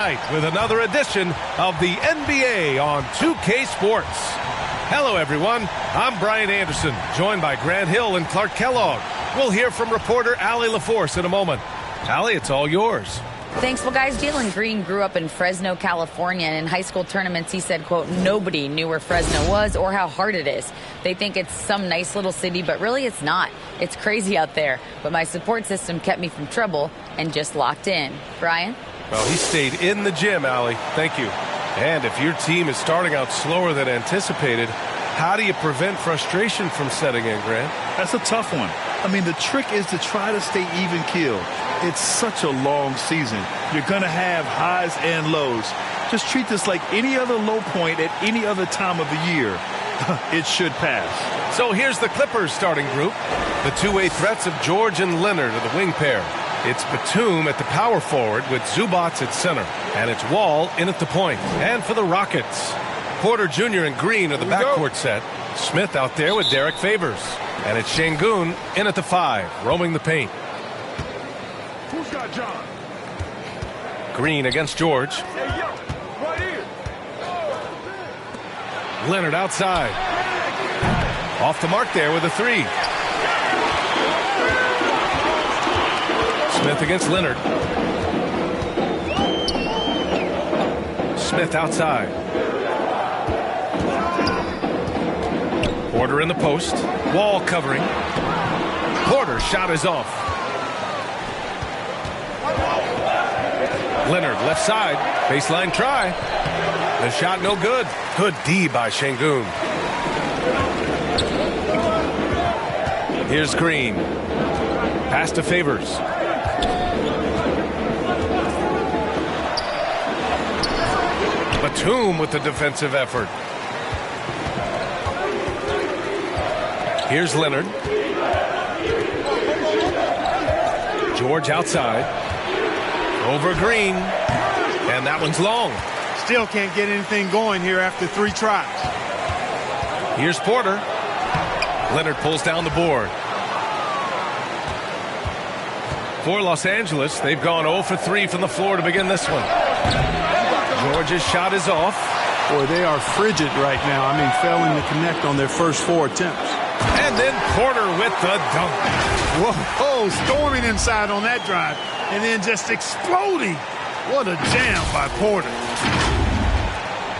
With another edition of the NBA on 2K Sports. Hello, everyone. I'm Brian Anderson, joined by Grant Hill and Clark Kellogg. We'll hear from reporter Allie LaForce in a moment. Allie, it's all yours. Thanks. Well, guys, Jalen Green grew up in Fresno, California, and in high school tournaments, he said, quote, nobody knew where Fresno was or how hard it is. They think it's some nice little city, but really it's not. It's crazy out there. But my support system kept me from trouble and just locked in. Brian? Well, he stayed in the gym, Allie. Thank you. And if your team is starting out slower than anticipated, how do you prevent frustration from setting in, Grant? That's a tough one. I mean, the trick is to try to stay even-keeled. It's such a long season. You're going to have highs and lows. Just treat this like any other low point at any other time of the year. It should pass. So here's the Clippers starting group. The two-way threats of George and Leonard are the wing pair. It's Batum at the power forward with Zubac at center. And it's Wall in at the point. And for the Rockets, Porter Jr. and Green are the backcourt set. Smith out there with Derek Favors. And it's Şengün in at the 5, roaming the paint. Who's got John? Green against George. Hey, yo, right here. Leonard outside. Off the mark there with a 3. Smith against Leonard. Smith outside. Porter in the post. Wall covering. Porter's shot is off. Leonard left side. Baseline try. The shot no good. Good D by Şengün. Here's Green. Pass to Favors. Batum with the defensive effort. Here's Leonard. George outside. Over Green. And that one's long. Still can't get anything going here after 3 tries. Here's Porter. Leonard pulls down the board. For Los Angeles, they've gone 0 for 3 from the floor to begin this one. George's shot is off. Boy, they are frigid right now. I mean, failing to connect on their first 4 attempts. And then Porter with the dunk. Whoa, storming inside on that drive. And then just exploding. What a jam by Porter.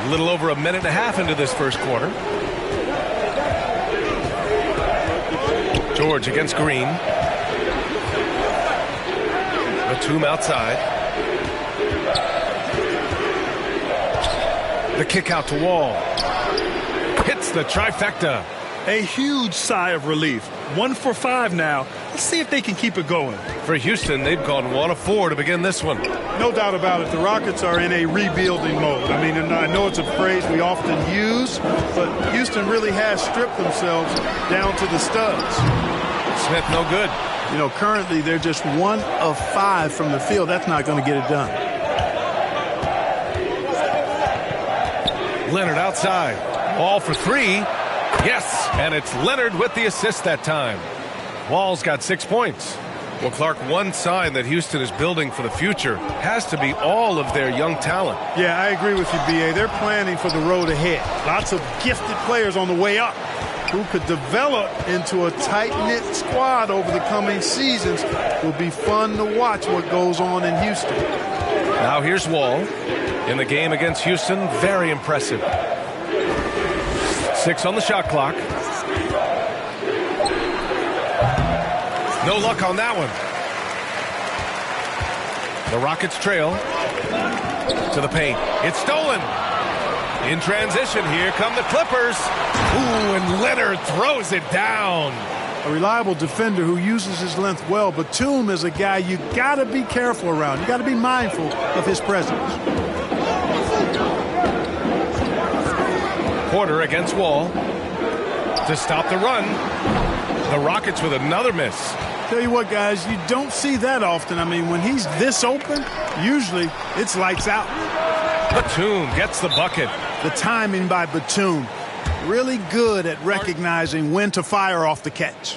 A little over a minute and a half into this first quarter. George against Green. Batum outside. The kick out to Wall. Hits the trifecta. A huge sigh of relief. 1 for 5 now. Let's see if they can keep it going. For Houston, they've gone 1 of 4 to begin this one. No doubt about it. The Rockets are in a rebuilding mode. I mean, and I know it's a phrase we often use, but Houston really has stripped themselves down to the studs. Smith no good. You know, currently they're just 1 of 5 from the field. That's not going to get it done. Leonard outside. All for 3. Yes, and it's Leonard with the assist that time. Wall's got 6 points. Well, Clark, one sign that Houston is building for the future has to be all of their young talent. Yeah, I agree with you, B.A. They're planning for the road ahead. Lots of gifted players on the way up who could develop into a tight-knit squad over the coming seasons. Will be fun to watch what goes on in Houston. Now here's Wall. In the game against Houston, very impressive. 6 on the shot clock. No luck on that one. The Rockets trail to the paint. It's stolen. In transition, here come the Clippers. Ooh, and Leonard throws it down. A reliable defender who uses his length well. Batum is a guy you got to be careful around. You got to be mindful of his presence. Porter against Wall to stop the run. The Rockets with another miss. Tell you what, guys, you don't see that often. I mean, when he's this open, usually it's lights out. Batum gets the bucket. The timing by Batum, really good at recognizing when to fire off the catch.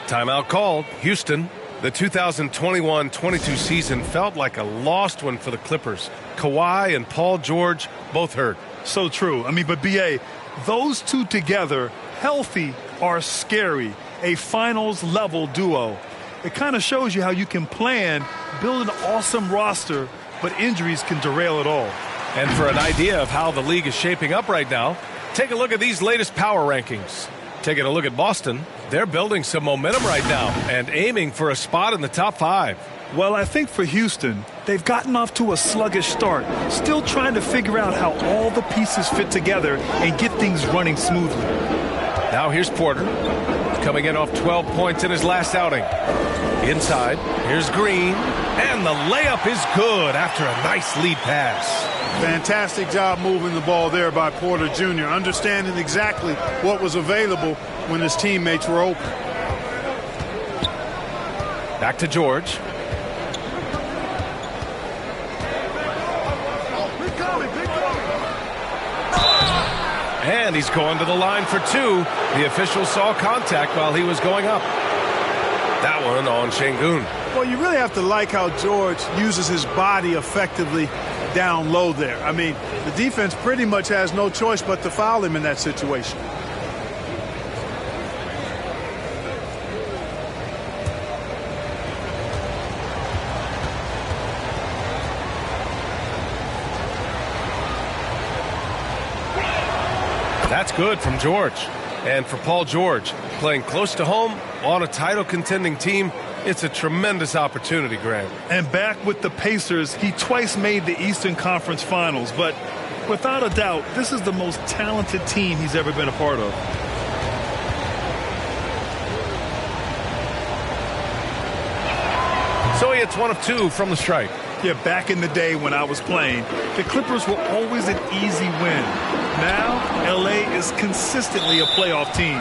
Timeout called. Houston The 2021-22 season felt like a lost one for the Clippers. Kawhi and Paul George both hurt. So true. I mean, but B.A., those two together, healthy, are scary. A finals-level duo. It kind of shows you how you can plan, build an awesome roster, but injuries can derail it all. And for an idea of how the league is shaping up right now, take a look at these latest power rankings. Taking a look at Boston, they're building some momentum right now and aiming for a spot in the top 5. Well, I think for Houston, they've gotten off to a sluggish start, still trying to figure out how all the pieces fit together and get things running smoothly. Now here's Porter, coming in off 12 points in his last outing. Inside, here's Green, and the layup is good after a nice lead pass. Fantastic job moving the ball there by Porter Jr., understanding exactly what was available when his teammates were open. Back to George. And he's going to the line for 2. The official saw contact while he was going up. That one on Şengün. Well, you really have to like how George uses his body effectively down low there. I mean, the defense pretty much has no choice but to foul him in that situation. That's good from George. And for Paul George, playing close to home on a title contending team, it's a tremendous opportunity, Graham. And back with the Pacers, he twice made the Eastern Conference Finals. But without a doubt, this is the most talented team he's ever been a part of. So he hits 1 of 2 from the strike. Yeah, back in the day when I was playing, the Clippers were always an easy win. Now, L.A. is consistently a playoff team.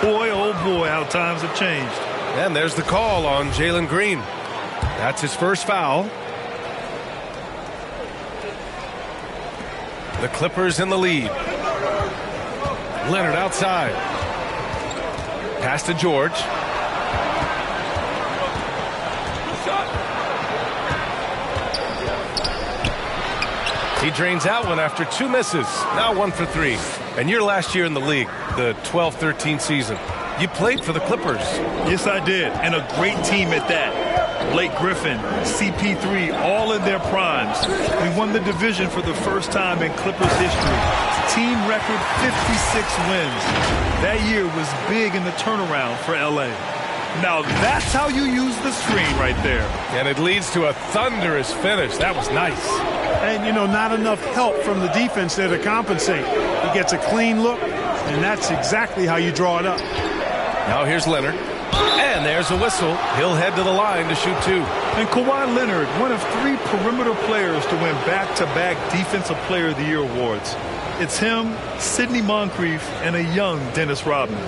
Boy, oh boy, how times have changed. And there's the call on Jalen Green. That's his first foul. The Clippers in the lead. Leonard outside. Pass to George. He drains that one after 2 misses. Now 1 for 3. And your last year in the league, the 12-13 season, you played for the Clippers. Yes, I did. And a great team at that. Blake Griffin, CP3, all in their primes. We won the division for the first time in Clippers history. Team record 56 wins. That year was big in the turnaround for L.A. Now that's how you use the screen right there. And it leads to a thunderous finish. That was nice. And, you know, not enough help from the defense there to compensate. He gets a clean look, and that's exactly how you draw it up. Now here's Leonard. And there's a whistle. He'll head to the line to shoot 2. And Kawhi Leonard, one of 3 perimeter players to win back-to-back Defensive Player of the Year awards. It's him, Sidney Moncrief, and a young Dennis Rodman.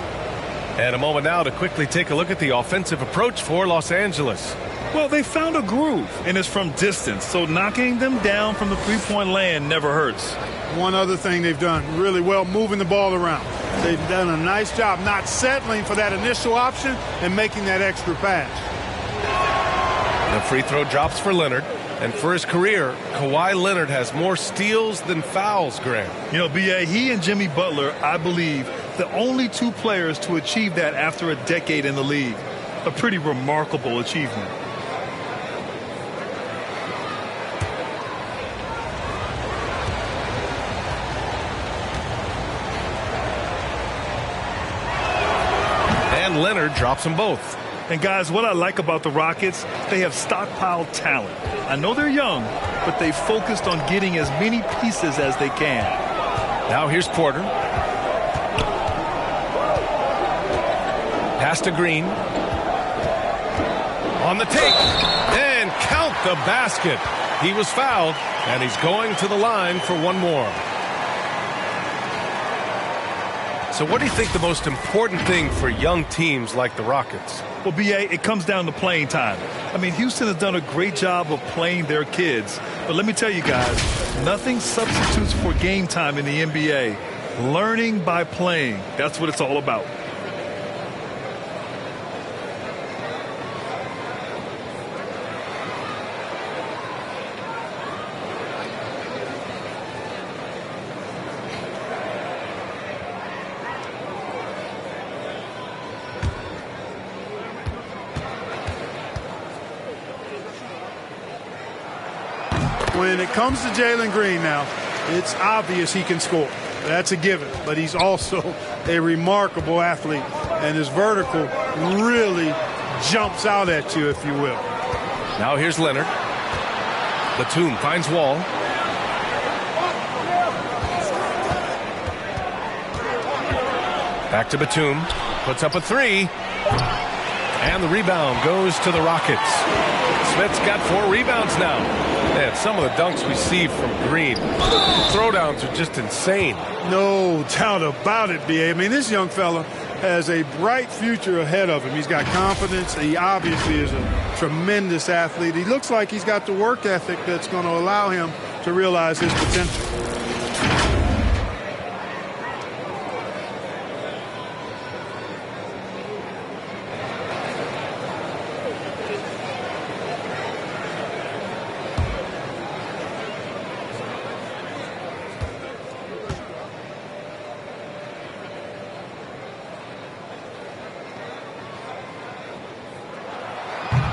And a moment now to quickly take a look at the offensive approach for Los Angeles. Well, they found a groove, and it's from distance, so knocking them down from the three-point land never hurts. One other thing they've done really well, moving the ball around. They've done a nice job not settling for that initial option and making that extra pass. The free throw drops for Leonard. And for his career, Kawhi Leonard has more steals than fouls, Graham. You know, B.A., he and Jimmy Butler, I believe, the only 2 players to achieve that after a decade in the league. A pretty remarkable achievement. And Leonard drops them both. And guys, what I like about the Rockets, they have stockpiled talent. I know they're young, but they focused on getting as many pieces as they can. Now here's Porter. Pass to Green. On the take. And count the basket. He was fouled, and he's going to the line for 1 more. So what do you think the most important thing for young teams like the Rockets? Well, B.A., it comes down to playing time. I mean, Houston has done a great job of playing their kids. But let me tell you guys, nothing substitutes for game time in the NBA. Learning by playing. That's what it's all about. when it comes to Jalen Green now, it's obvious he can score. That's a given. But he's also a remarkable athlete. And his vertical really jumps out at you, if you will. Now here's Leonard. Batum finds Wall. Back to Batum. Puts up a three. And the rebound goes to the Rockets. Smith's got 4 rebounds now. Man, some of the dunks we see from Green. Throwdowns are just insane. No doubt about it, B.A. I mean, this young fella has a bright future ahead of him. He's got confidence. He obviously is a tremendous athlete. He looks like he's got the work ethic that's going to allow him to realize his potential.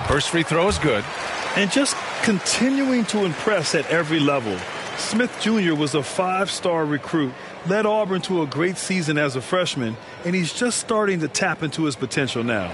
First free throw is good. And just continuing to impress at every level. Smith Jr. was a 5-star recruit, led Auburn to a great season as a freshman, and he's just starting to tap into his potential now.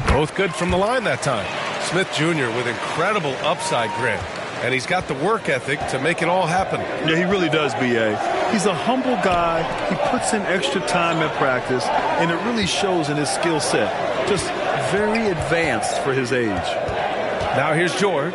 Both good from the line that time. Smith Jr. with incredible upside grit. And he's got the work ethic to make it all happen. Yeah, he really does, B.A. He's a humble guy. He puts in extra time at practice, and it really shows in his skill set. Just very advanced for his age. Now here's George.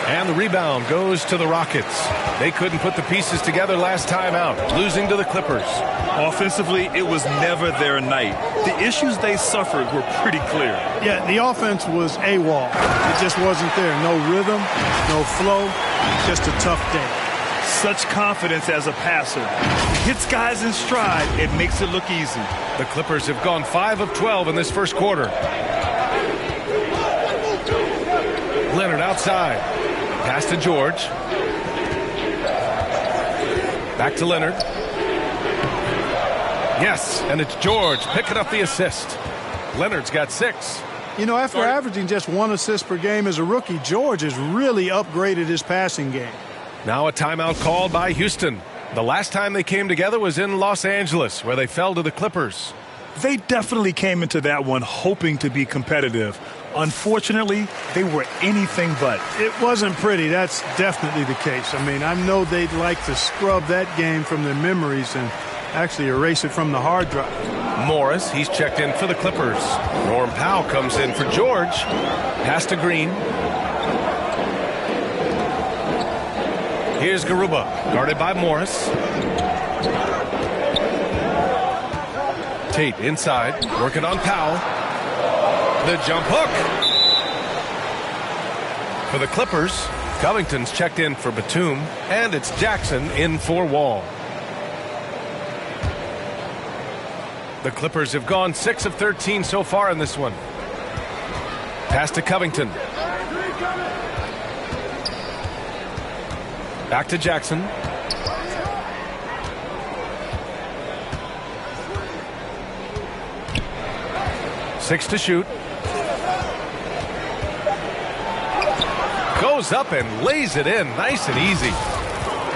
And the rebound goes to the Rockets. They couldn't put the pieces together last time out, losing to the Clippers. Offensively, it was never their night. The issues they suffered were pretty clear. Yeah, the offense was AWOL. It just wasn't there. No rhythm, no flow, just a tough day. Such confidence as a passer. He hits guys in stride. It makes it look easy. The Clippers have gone 5 of 12 in this first quarter. Leonard outside. Pass to George. Back to Leonard. Yes, and it's George picking up the assist. Leonard's got 6. You know, after averaging just 1 assist per game as a rookie, George has really upgraded his passing game. Now a timeout called by Houston. The last time they came together was in Los Angeles, where they fell to the Clippers. They definitely came into that one hoping to be competitive. Unfortunately, they were anything but. It wasn't pretty. That's definitely the case. I mean, I know they'd like to scrub that game from their memories and actually erase it from the hard drive. Morris, he's checked in for the Clippers. Norm Powell comes in for George. Pass to Green. Here's Garuba, guarded by Morris. Tate inside, working on Powell. The jump hook. For the Clippers, Covington's checked in for Batum, and it's Jackson in for Wall. The Clippers have gone 6 of 13 so far in this one. Pass to Covington. Back to Jackson. Six to shoot. Goes up and lays it in nice and easy.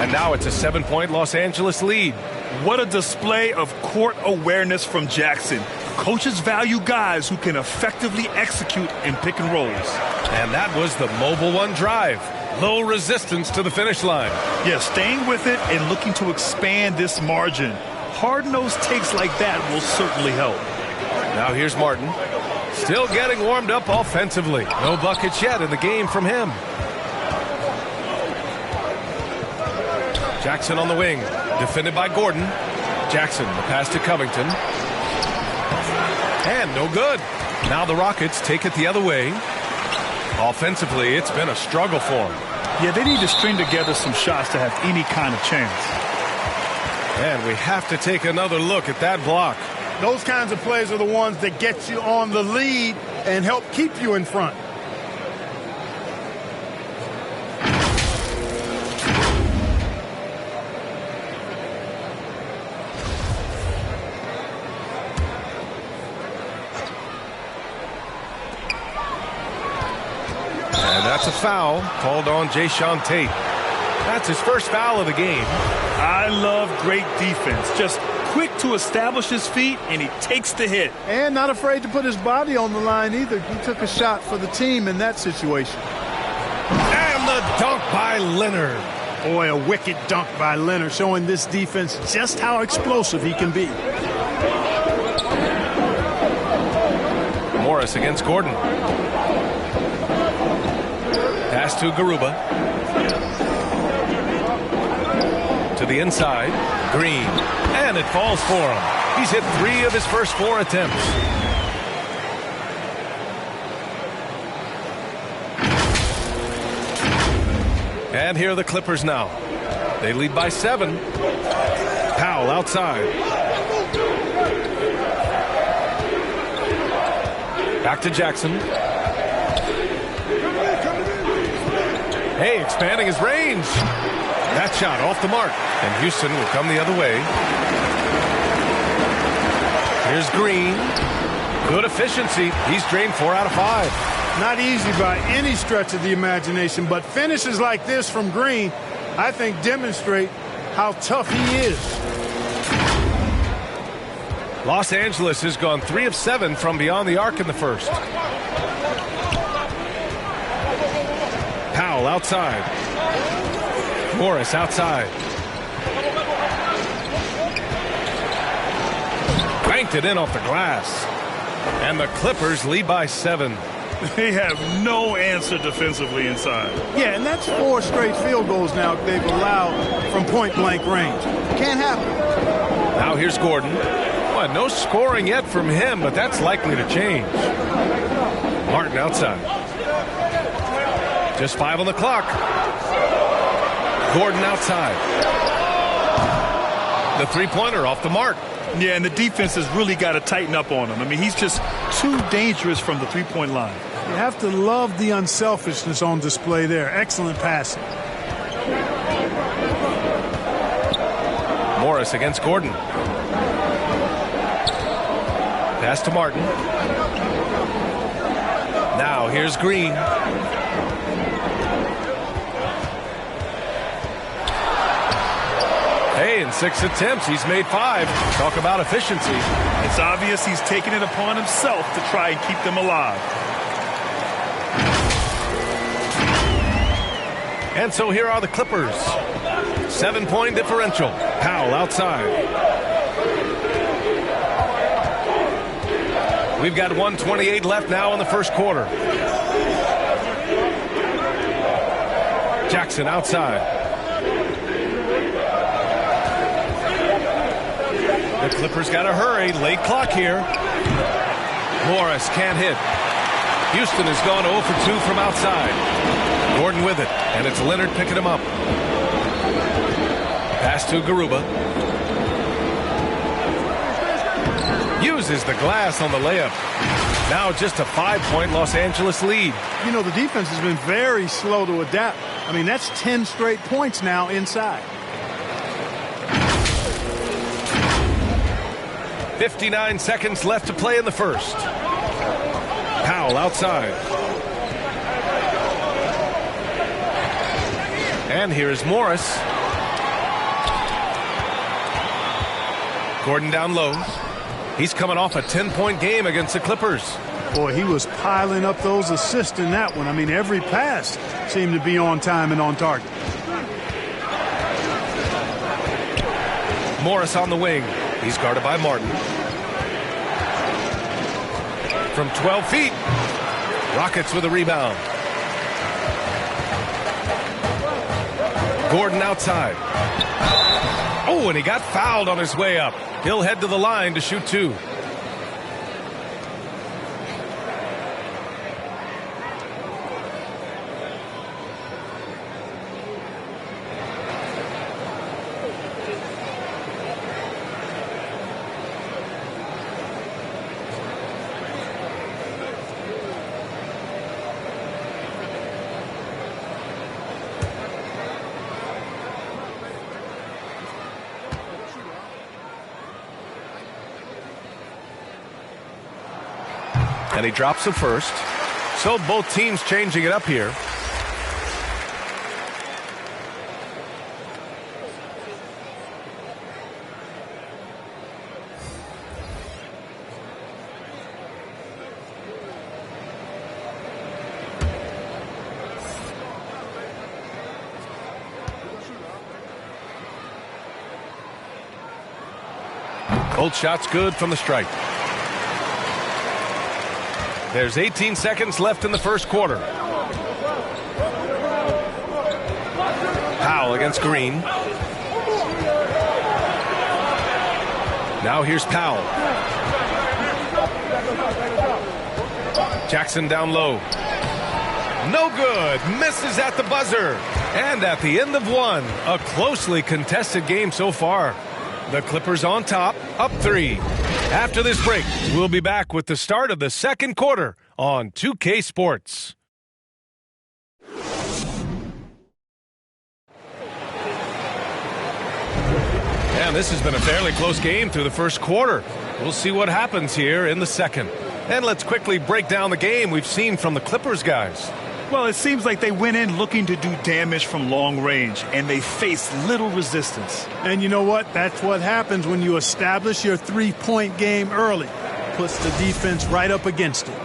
And now it's a 7-point Los Angeles lead. What a display of court awareness from Jackson. Coaches value guys who can effectively execute in pick and rolls. And that was the Mobile One drive. Low resistance to the finish line. Yeah, staying with it and looking to expand this margin. Hard-nosed takes like that will certainly help. Now here's Martin. Still getting warmed up offensively. No buckets yet in the game from him. Jackson on the wing. Defended by Gordon. Jackson, the pass to Covington. And no good. Now the Rockets take it the other way. Offensively, it's been a struggle for them. Yeah, they need to string together some shots to have any kind of chance. And we have to take another look at that block. Those kinds of plays are the ones that get you on the lead and help keep you in front. That's a foul called on Jayshawn Tate. That's his first foul of the game. I love great defense. Just quick to establish his feet, and he takes the hit. And not afraid to put his body on the line either. He took a shot for the team in that situation. And the dunk by Leonard. Boy, a wicked dunk by Leonard, showing this defense just how explosive he can be. Morris against Gordon. Pass to Garuba. To the inside. Green. And it falls for him. He's hit 3 of his first 4 attempts. And here are the Clippers now. They lead by 7. Powell outside. Back to Jackson. Hey, expanding his range. That shot off the mark. And Houston will come the other way. Here's Green. Good efficiency. He's drained 4 out of 5. Not easy by any stretch of the imagination, but finishes like this from Green, I think, demonstrate how tough he is. Los Angeles has gone 3 of 7 from beyond the arc in the first. Powell outside. Morris outside. Banked it in off the glass. And the Clippers lead by 7. They have no answer defensively inside. Yeah, and that's 4 straight field goals now they've allowed from point-blank range. Can't happen. Now here's Gordon. Well, no scoring yet from him, but that's likely to change. Martin outside. Just 5 on the clock. Gordon outside. The three-pointer off the mark. Yeah, and the defense has really got to tighten up on him. I mean, he's just too dangerous from the three-point line. You have to love the unselfishness on display there. Excellent passing. Morris against Gordon. Pass to Martin. Now here's Green. Hey, in 6 attempts, he's made 5. Talk about efficiency. It's obvious he's taking it upon himself to try and keep them alive. And so here are the Clippers. 7-point differential. Powell outside. We've got 1:28 left now in the first quarter. Jackson outside. The Clippers got to hurry. Late clock here. Morris can't hit. Houston has gone 0 for 2 from outside. Gordon with it, and it's Leonard picking him up. Pass to Garuba. Uses the glass on the layup. Now just a 5-point Los Angeles lead. You know, the defense has been very slow to adapt. I mean, that's 10 straight points now inside. 59 seconds left to play in the first. Powell outside. And here is Morris. Gordon down low. He's coming off a 10-point game against the Clippers. Boy, he was piling up those assists in that one. I mean, every pass seemed to be on time and on target. Morris on the wing. He's guarded by Martin. From 12 feet. Rockets with a rebound. Gordon outside. Oh, and he got fouled on his way up. He'll head to the line to shoot 2. And he drops the first. So both teams changing it up here. Both shots good from the stripe. There's 18 seconds left in the first quarter. Powell against Green. Now here's Powell. Jackson down low. No good. Misses at the buzzer. And at the end of one, a closely contested game so far. The Clippers on top, up 3. After this break, we'll be back with the start of the second quarter on 2K Sports. And this has been a fairly close game through the first quarter. We'll see what happens here in the second. And let's quickly break down the game we've seen from the Clippers guys. Well, it seems like they went in looking to do damage from long range, and they faced little resistance. And you know what? That's what happens when you establish your three-point game early. Puts the defense right up against it.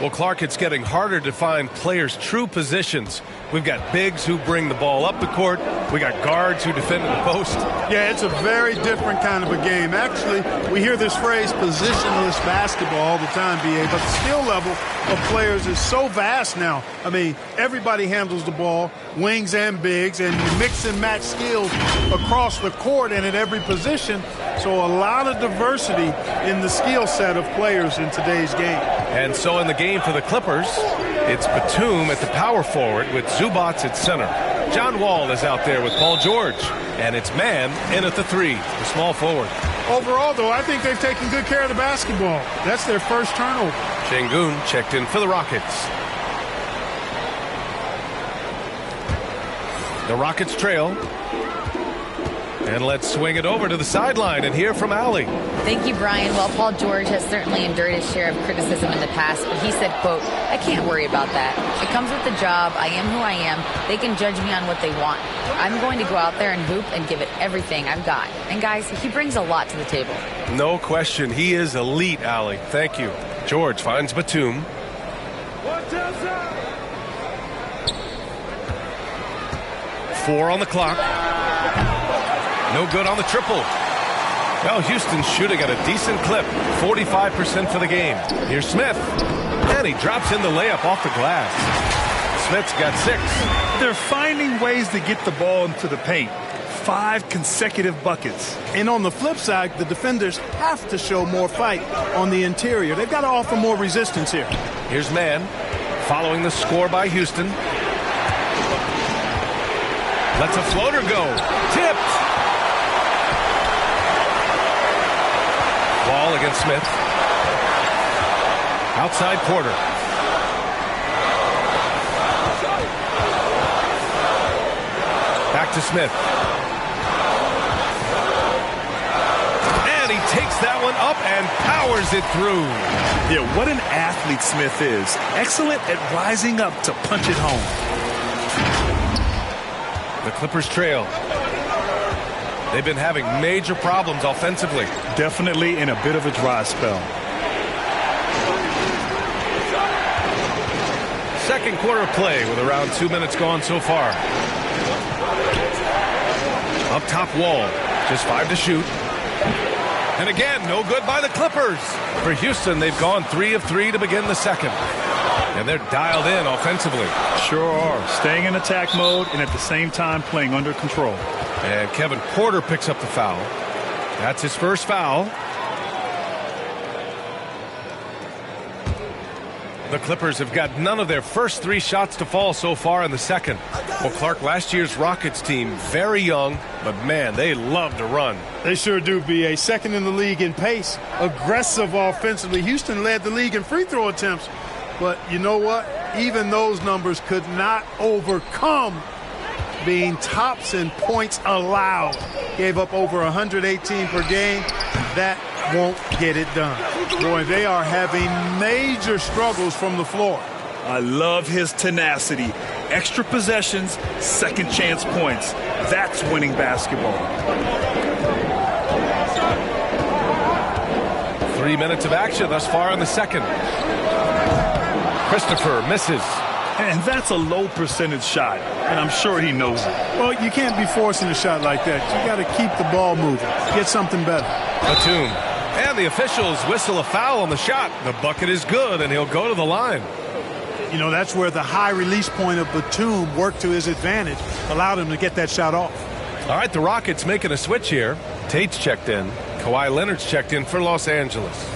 Well, Clark, it's getting harder to find players' true positions. We've got bigs who bring the ball up the court. We got guards who defend at the post. Yeah, it's a very different kind of a game. Actually, we hear this phrase positionless basketball all the time, BA, but the skill level of players is so vast now. I mean, everybody handles the ball, wings and bigs, and you mix and match skills across the court and at every position. So a lot of diversity in the skill set of players in today's game. And so in the game for the Clippers, it's Batum at the power forward with Zubac at center. John Wall is out there with Paul George. And it's man in at the 3, the small forward. Overall, though, I think they've taken good care of the basketball. That's their first turnover. Şengün checked in for the Rockets. The Rockets trail. And let's swing it over to the sideline and hear from Allie. Thank you, Brian. Well, Paul George has certainly endured his share of criticism in the past, but he said, quote, "I can't worry about that. It comes with the job. I am who I am. They can judge me on what they want. I'm going to go out there and hoop and give it everything I've got." And guys, he brings a lot to the table. No question. He is elite, Allie. Thank you. George finds Batum. 4 on the clock. No good on the triple. Well, Houston's shooting at a decent clip, 45% for the game. Here's Smith, and he drops in the layup off the glass. Smith's got 6. They're finding ways to get the ball into the paint. 5 consecutive buckets. And on the flip side, the defenders have to show more fight on the interior. They've got to offer more resistance here. Here's Mann, following the score by Houston. Lets a floater go. Tipped. Ball against Smith. Outside Porter. Back to Smith. And he takes that one up and powers it through. Yeah, what an athlete Smith is. Excellent at rising up to punch it home. The Clippers trail. They've been having major problems offensively. Definitely in a bit of a dry spell. Second quarter of play with around 2 minutes gone so far. Up top, Wall. Just 5 to shoot. And again, no good by the Clippers. For Houston, they've gone 3 of 3 to begin the second. And they're dialed in offensively. Sure are. Staying in attack mode and at the same time playing under control. And Kevin Porter picks up the foul. That's his first foul. The Clippers have got none of their first 3 shots to fall so far in the second. Well, Clark, last year's Rockets team, very young, but man, they love to run. They sure do, BA. Second in the league in pace. Aggressive offensively. Houston led the league in free throw attempts. But you know what? Even those numbers could not overcome being tops in points allowed. Gave up over 118 per game. That won't get it done. Boy, they are having major struggles from the floor. I love his tenacity. Extra possessions, second chance points. That's winning basketball. 3 minutes of action thus far in the second. Christopher misses. And that's a low percentage shot, and I'm sure he knows it. Well, you can't be forcing a shot like that. You got to keep the ball moving. Get something better. Batum. And the officials whistle a foul on the shot. The bucket is good, and he'll go to the line. You know, that's where the high release point of Batum worked to his advantage, allowed him to get that shot off. All right, the Rockets making a switch here. Tate's checked in. Kawhi Leonard's checked in for Los Angeles.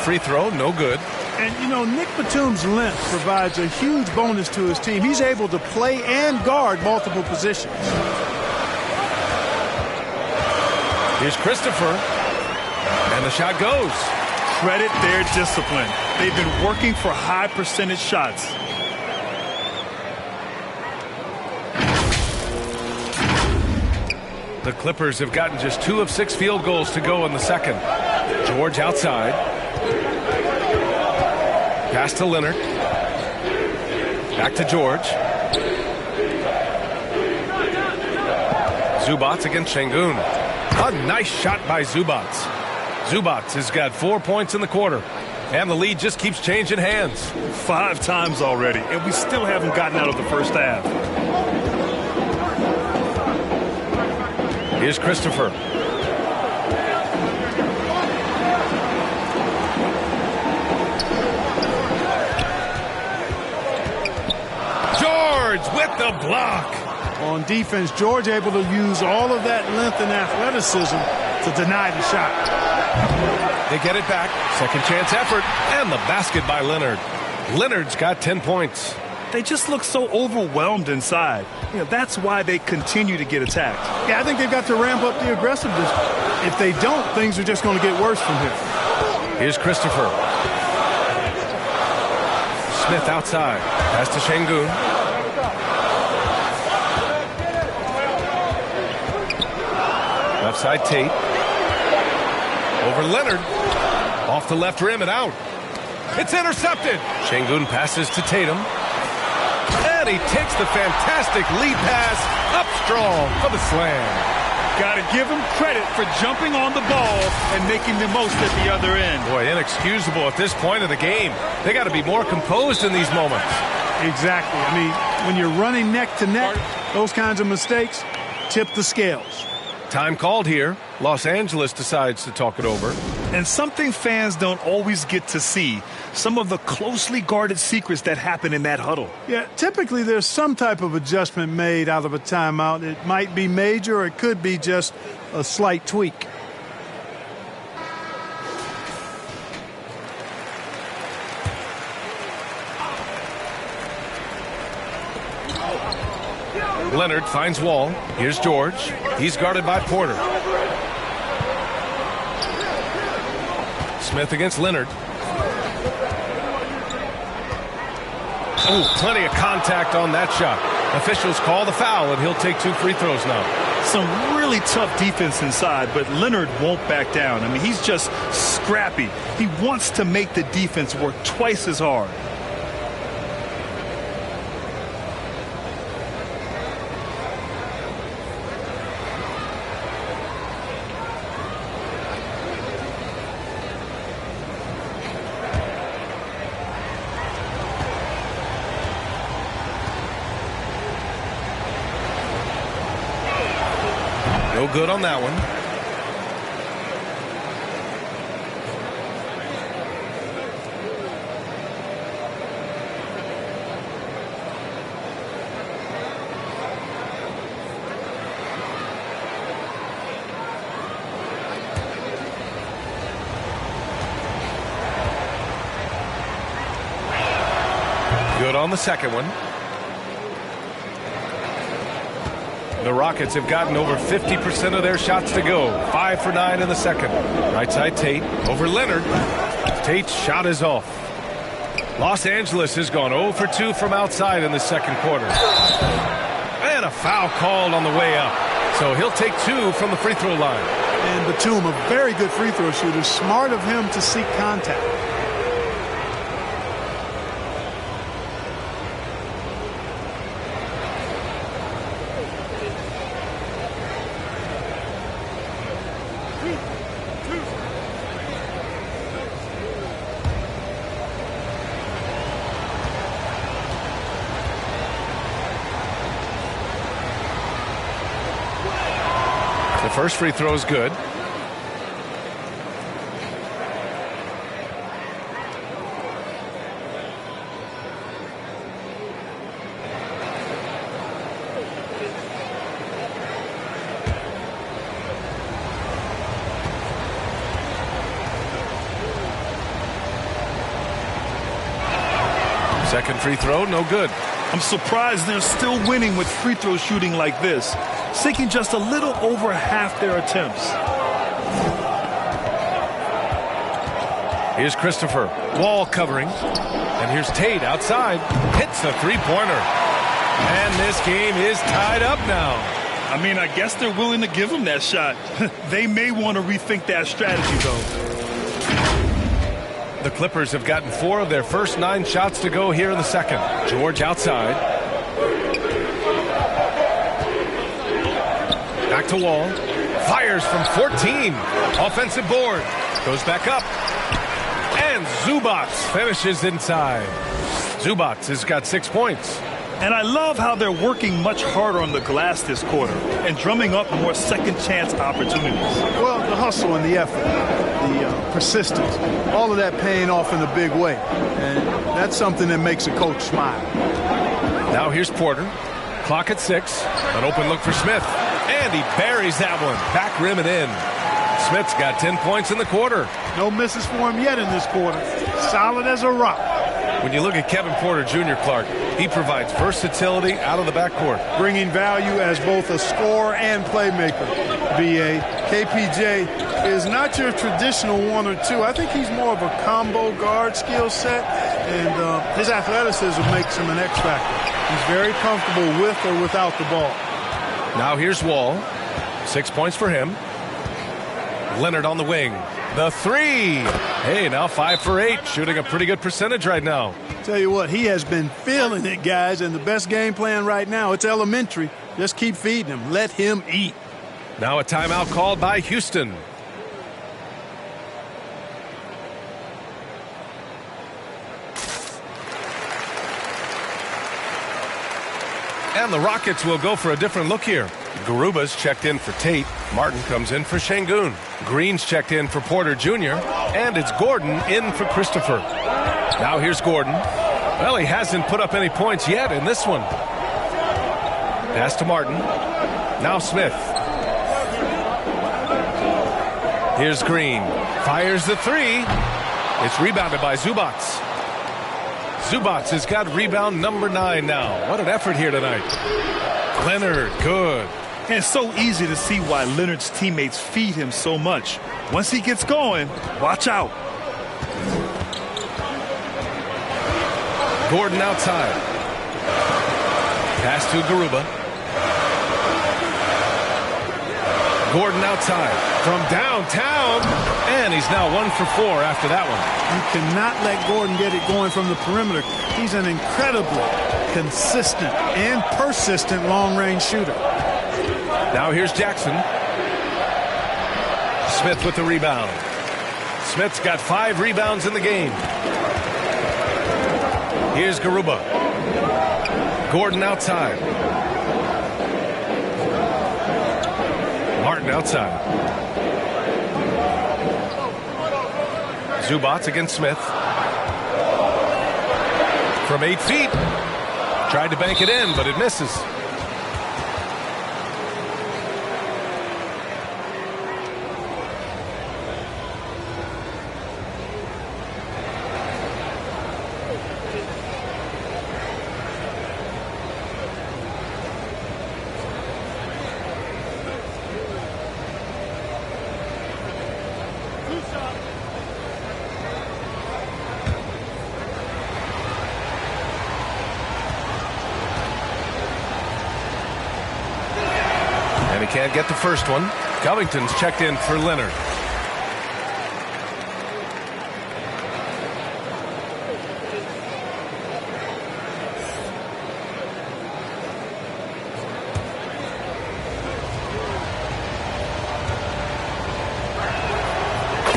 Free throw, no good. And, you know, Nick Batum's length provides a huge bonus to his team. He's able to play and guard multiple positions. Here's Christopher. And the shot goes. Credit their discipline. They've been working for high percentage shots. The Clippers have gotten just 2 of 6 field goals to go in the second. George outside. Pass to Leonard. Back to George. Zubats against Şengün. A nice shot by Zubats. Zubats has got 4 points in the quarter. And the lead just keeps changing hands. 5 times already, and we still haven't gotten out of the first half. Here's Christopher. George with the block. On defense, George able to use all of that length and athleticism to deny the shot. They get it back. Second chance effort. And the basket by Leonard. Leonard's got 10 points. They just look so overwhelmed inside. You know, that's why they continue to get attacked. Yeah, I think they've got to ramp up the aggressiveness. If they don't, things are just going to get worse from here. Here's Christopher. Smith outside. Pass to Şengün. Left side Tate. Over Leonard. Off the left rim and out. It's intercepted. Şengün passes to Tatum. And he takes the fantastic lead pass up strong for the slam. Got to give him credit for jumping on the ball and making the most at the other end. Boy, inexcusable at this point of the game. They got to be more composed in these moments. Exactly. I mean, when you're running neck to neck, those kinds of mistakes tip the scales. Time called here. Los Angeles decides to talk it over. And something fans don't always get to see, some of the closely guarded secrets that happen in that huddle. Yeah, typically there's some type of adjustment made out of a timeout. It might be major or it could be just a slight tweak. Leonard finds Wall. Here's George. He's guarded by Porter. Smith against Leonard. Oh, plenty of contact on that shot. Officials call the foul, and he'll take 2 free throws now. Some really tough defense inside, but Leonard won't back down. I mean, he's just scrappy. He wants to make the defense work twice as hard. No good on that one. Good on the second one. The Rockets have gotten over 50% of their shots to go. 5 for 9 in the second. Right side Tate over Leonard. Tate's shot is off. Los Angeles has gone 0 for 2 from outside in the second quarter. And a foul called on the way up. So he'll take 2 from the free throw line. And Batum, a very good free throw shooter. Smart of him to seek contact. The first free throw is good. Second free throw, no good. I'm surprised they're still winning with free throw shooting like this, sinking just a little over half their attempts. Here's Christopher. Wall covering. And here's Tate outside. Hits a three-pointer. And this game is tied up now. I mean, I guess they're willing to give him that shot. They may want to rethink that strategy, though. The Clippers have gotten 4 of their first 9 shots to go here in the second. George outside. Back to Wall. Fires from 14. Offensive board. Goes back up. And Zubac finishes inside. Zubac has got 6 points. And I love how they're working much harder on the glass this quarter and drumming up more second chance opportunities. Well, the hustle and the effort, the persistence, all of that paying off in a big way. And that's something that makes a coach smile. Now here's Porter. Clock at 6. An open look for Smith. And he buries that one. Back rim and in. Smith's got 10 points in the quarter. No misses for him yet in this quarter. Solid as a rock. When you look at Kevin Porter Jr., Clark, he provides versatility out of the backcourt. Bringing value as both a scorer and playmaker. B.A. KPJ is not your traditional 1 or 2. I think he's more of a combo guard skill set, and his athleticism makes him an X factor. He's very comfortable with or without the ball. Now here's Wall. 6 points for him. Leonard on the wing. The 3. Hey, now 5 for 8. Shooting a pretty good percentage right now. Tell you what, he has been feeling it, guys, and the best game plan right now, it's elementary. Just keep feeding him. Let him eat. Now a timeout called by Houston. And the Rockets will go for a different look here. Garuba's checked in for Tate. Martin comes in for Şengün. Green's checked in for Porter Jr. And it's Gordon in for Christopher. Now here's Gordon. Well, he hasn't put up any points yet in this one. Pass to Martin. Now Smith. Here's Green. Fires the 3. It's rebounded by Zubac. Zubac has got rebound number 9 now. What an effort here tonight. Leonard, good. And it's so easy to see why Leonard's teammates feed him so much. Once he gets going, watch out. Gordon outside. Pass to Garuba. Gordon outside from downtown. And he's now 1 for 4 after that one. You cannot let Gordon get it going from the perimeter. He's an incredibly consistent and persistent long-range shooter. Now here's Jackson. Smith with the rebound. Smith's got 5 rebounds in the game. Here's Garuba. Gordon outside. Martin outside. Zubac against Smith. From 8 feet. Tried to bank it in, but it misses. Can't get the first one. Covington's checked in for Leonard.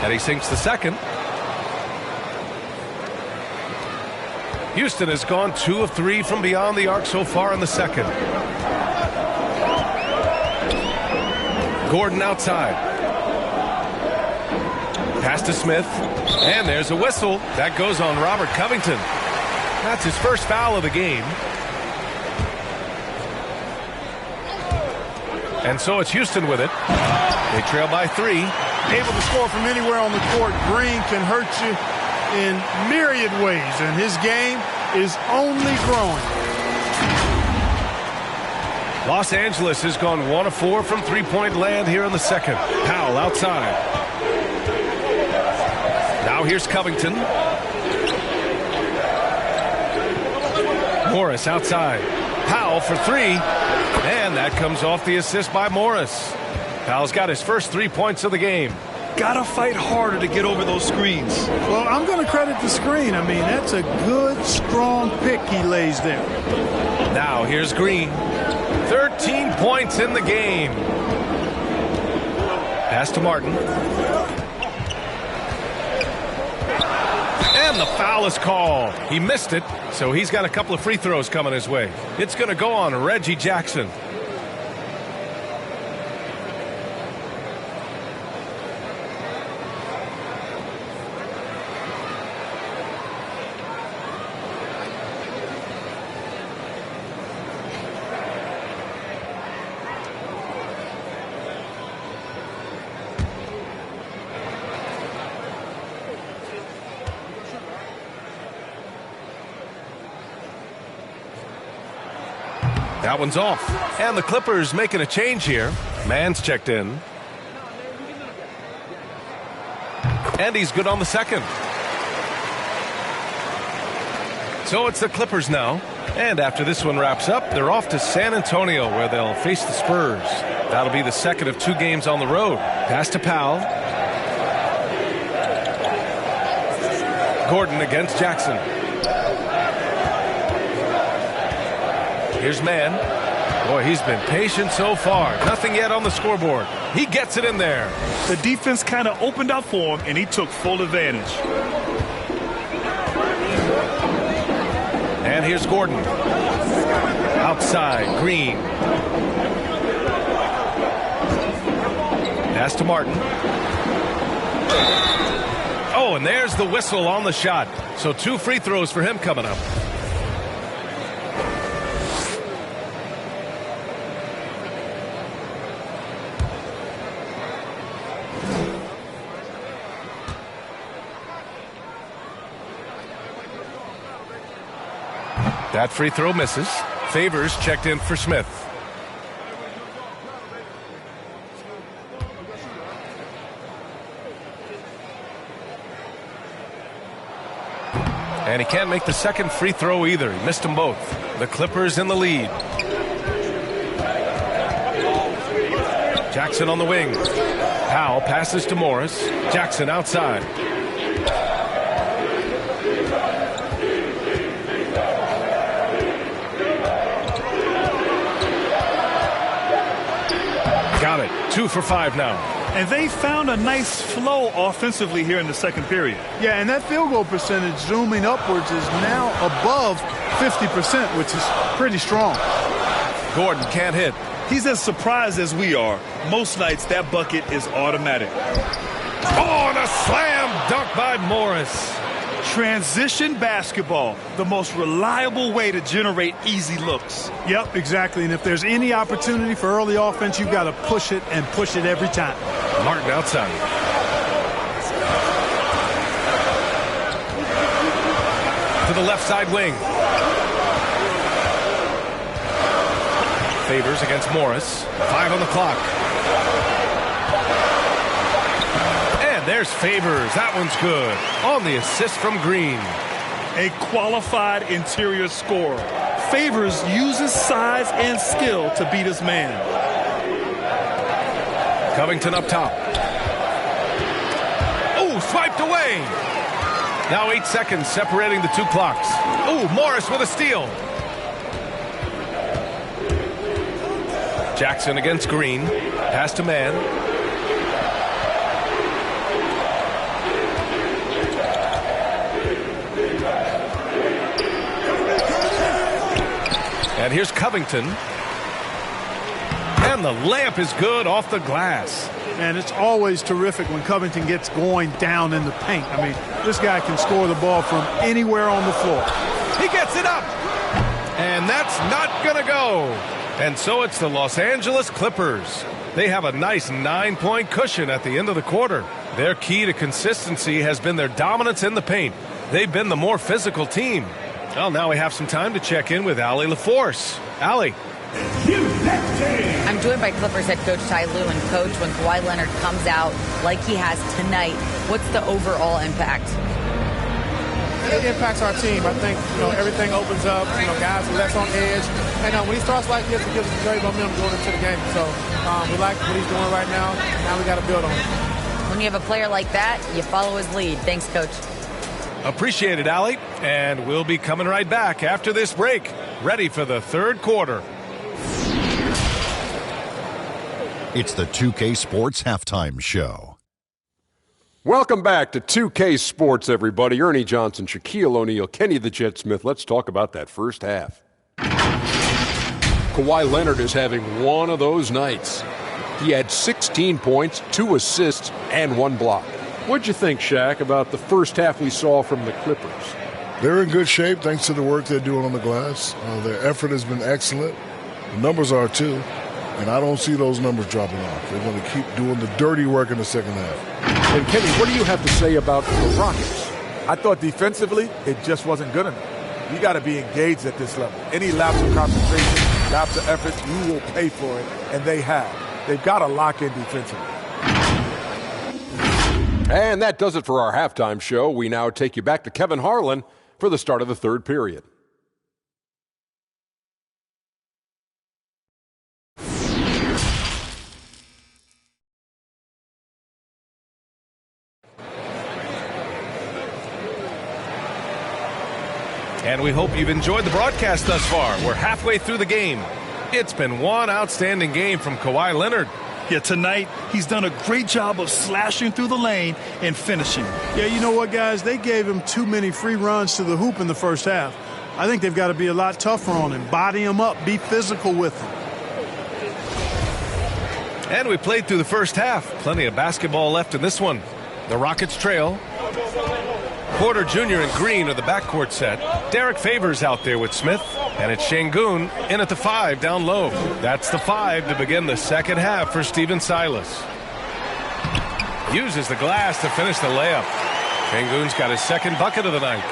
And he sinks the second. Houston has gone 2 of 3 from beyond the arc so far in the second. Gordon outside. Pass to Smith. And there's a whistle. That goes on Robert Covington. That's his first foul of the game. And so it's Houston with it. They trail by 3. Able to score from anywhere on the court. Green can hurt you in myriad ways, and his game is only growing. Los Angeles has gone 1 of 4 from three-point land here in the second. Powell outside. Now here's Covington. Morris outside. Powell for 3. And that comes off the assist by Morris. Powell's got his first 3 points of the game. Gotta fight harder to get over those screens. Well, I'm going to credit the screen. I mean, that's a good, strong pick he lays there. Now here's Green. 13 points in the game. Pass to Martin. And the foul is called. He missed it, so he's got a couple of free throws coming his way. It's going to go on Reggie Jackson. That one's off. And the Clippers making a change here. Mann's checked in. And he's good on the second. So it's the Clippers now. And after this one wraps up, they're off to San Antonio where they'll face the Spurs. That'll be the second of 2 games on the road. Pass to Powell. Gordon against Jackson. Here's Mann. Boy, he's been patient so far. Nothing yet on the scoreboard. He gets it in there. The defense kind of opened up for him, and he took full advantage. And here's Gordon. Outside, Green. Pass to Martin. Oh, and there's the whistle on the shot. So 2 free throws for him coming up. That free throw misses. Favors checked in for Smith. And he can't make the second free throw either. He missed them both. The Clippers in the lead. Jackson on the wing. Powell passes to Morris. Jackson outside. Got it. 2 for 5 now. And they found a nice flow offensively here in the second period. Yeah, and that field goal percentage zooming upwards is now above 50%, which is pretty strong. Gordon can't hit. He's as surprised as we are. Most nights that bucket is automatic. Oh, and a slam dunk by Morris. Transition basketball, the most reliable way to generate easy looks. Yep, exactly. And if there's any opportunity for early offense, you've got to push it and push it every time. Martin outside. To the left side wing. Favors against Morris. 5 on the clock. And there's Favors. That one's good. On the assist from Green. A qualified interior scorer. Favors uses size and skill to beat his man. Covington up top. Oh, swiped away. Now 8 seconds separating the 2 clocks. Oh, Morris with a steal. Jackson against Green. Pass to Mann. And here's Covington. And the layup is good off the glass. And it's always terrific when Covington gets going down in the paint. I mean, this guy can score the ball from anywhere on the floor. He gets it up. And that's not going to go. And so it's the Los Angeles Clippers. They have a nice 9-point cushion at the end of the quarter. Their key to consistency has been their dominance in the paint. They've been the more physical team. Well, now we have some time to check in with Allie LaForce. Allie. I'm joined by Clippers head coach Ty Lue. And coach, when Kawhi Leonard comes out like he has tonight, what's the overall impact? It impacts our team. I think, everything opens up. Guys are less on edge. And when he starts like this, it gives us great momentum going into the game. So we like what he's doing right now. Now we got to build on it. When you have a player like that, you follow his lead. Thanks, coach. Appreciate it, Allie. And we'll be coming right back after this break. Ready for the third quarter. It's the 2K Sports Halftime Show. Welcome back to 2K Sports, everybody. Ernie Johnson, Shaquille O'Neal, Kenny the Jet Smith. Let's talk about that first half. Kawhi Leonard is having one of those nights. He had 16 points, 2 assists, and 1 block. What'd you think, Shaq, about the first half we saw from the Clippers? They're in good shape thanks to the work they're doing on the glass. Their effort has been excellent. The numbers are too. And I don't see those numbers dropping off. They're going to keep doing the dirty work in the second half. And Kenny, what do you have to say about the Rockets? I thought defensively, it just wasn't good enough. You got to be engaged at this level. Any lapse of concentration, lapse of effort, you will pay for it, and they have. They've got to lock in defensively. And that does it for our halftime show. We now take you back to Kevin Harlan for the start of the third period. And we hope you've enjoyed the broadcast thus far. We're halfway through the game. It's been one outstanding game from Kawhi Leonard. Yeah, tonight he's done a great job of slashing through the lane and finishing. Yeah, you know what, guys? They gave him too many free runs to the hoop in the first half. I think they've got to be a lot tougher on him. Body him up. Be physical with him. And we played through the first half. Plenty of basketball left in this one. The Rockets trail. Porter Jr. and Green are the backcourt set. Derek Favors out there with Smith. And it's Şengün in at the 5 down low. That's the 5 to begin the second half for Stephen Silas. Uses the glass to finish the layup. Şengün's got his second bucket of the night.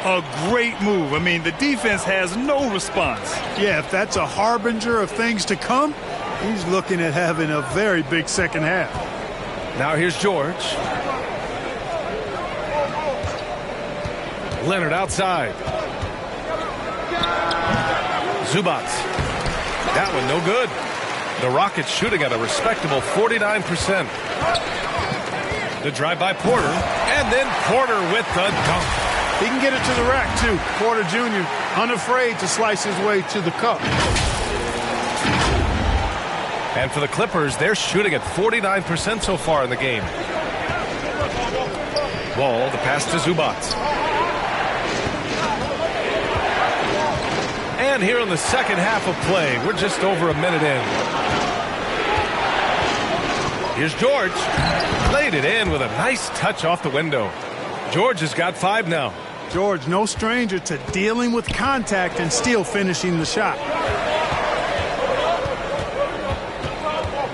A great move. I mean, the defense has no response. Yeah, if that's a harbinger of things to come, he's looking at having a very big second half. Now here's George. Leonard outside. Zubac. That one no good. The Rockets shooting at a respectable 49%. The drive by Porter. And then Porter with the dunk. He can get it to the rack, too. Porter Jr. unafraid to slice his way to the cup. And for the Clippers, they're shooting at 49% so far in the game. Wall, the pass to Zubac. And here in the second half of play, we're just over a minute in. Here's George. Laid it in with a nice touch off the window. George has got 5 now. George, no stranger to dealing with contact and still finishing the shot.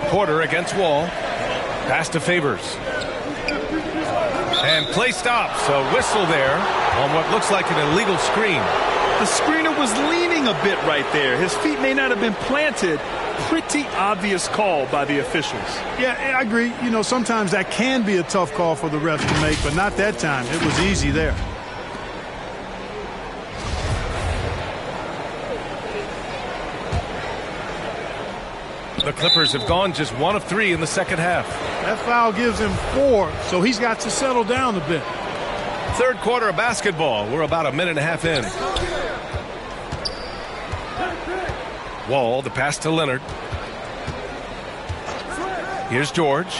Porter against Wall. Pass to Favors. And play stops. A whistle there on what looks like an illegal screen. The screener was leaning a bit right there. His feet may not have been planted. Pretty obvious call by the officials. Yeah, I agree. You know, sometimes that can be a tough call for the refs to make, but not that time. It was easy there. The Clippers have gone just 1 of 3 in the second half. That foul gives him 4, so he's got to settle down a bit. Third quarter of basketball. We're about a minute and a half in. Wall, the pass to Leonard. Here's George.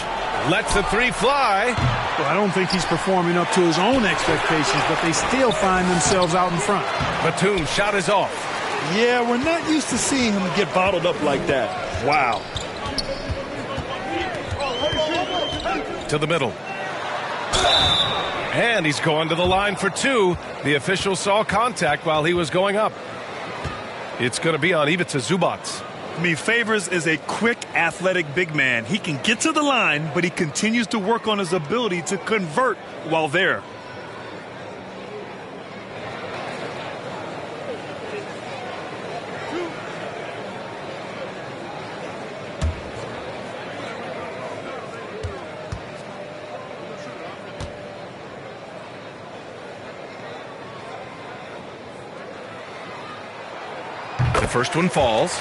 Lets the 3 fly. Well, I don't think he's performing up to his own expectations, but they still find themselves out in front. Batum's shot is off. Yeah, we're not used to seeing him get bottled up like that. Wow. To the middle. And he's going to the line for two. The official saw contact while he was going up. It's going to be on Ivica Zubac. I mean, Favors is a quick, athletic big man. He can get to the line, but he continues to work on his ability to convert while there. The first one falls.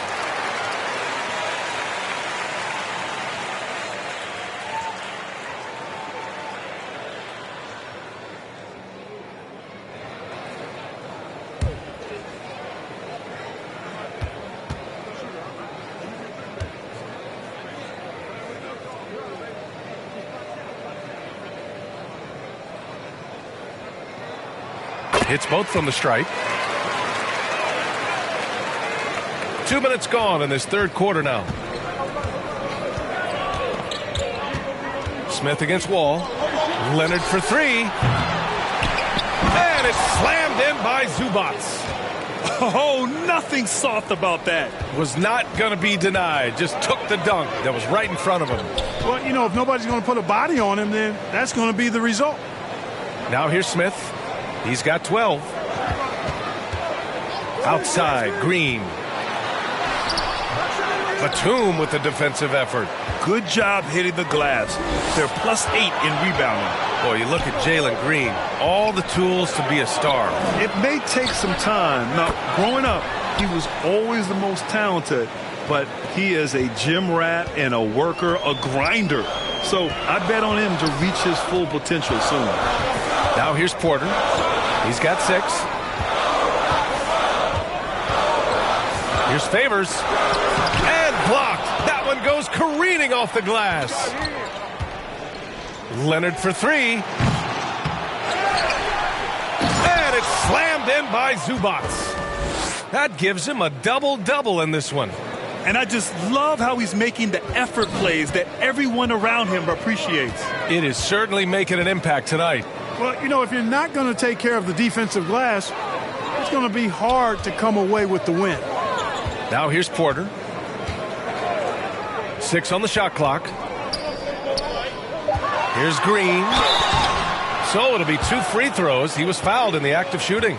Hits both from the stripe. 2 minutes gone in this third quarter now. Smith against Wall. Leonard for three. And it's slammed in by Zubac. Oh, nothing soft about that. Was not going to be denied. Just took the dunk that was right in front of him. Well, you know, if nobody's going to put a body on him, then that's going to be the result. Now here's Smith. He's got 12. Outside, Green. Batum with the defensive effort. Good job hitting the glass. They're +8 in rebounding. Boy, you look at Jalen Green. All the tools to be a star. It may take some time. Now, growing up, he was always the most talented, but he is a gym rat and a worker, a grinder. So I bet on him to reach his full potential soon. Now here's Porter. He's got 6. Here's Favors. And blocked. That one goes careening off the glass. Leonard for 3. And it's slammed in by Zubac. That gives him a double-double in this one. And I just love how he's making the effort plays that everyone around him appreciates. It is certainly making an impact tonight. Well, you know, if you're not going to take care of the defensive glass, it's going to be hard to come away with the win. Now here's Porter. 6 on the shot clock. Here's Green. So it'll be 2 free throws. He was fouled in the act of shooting.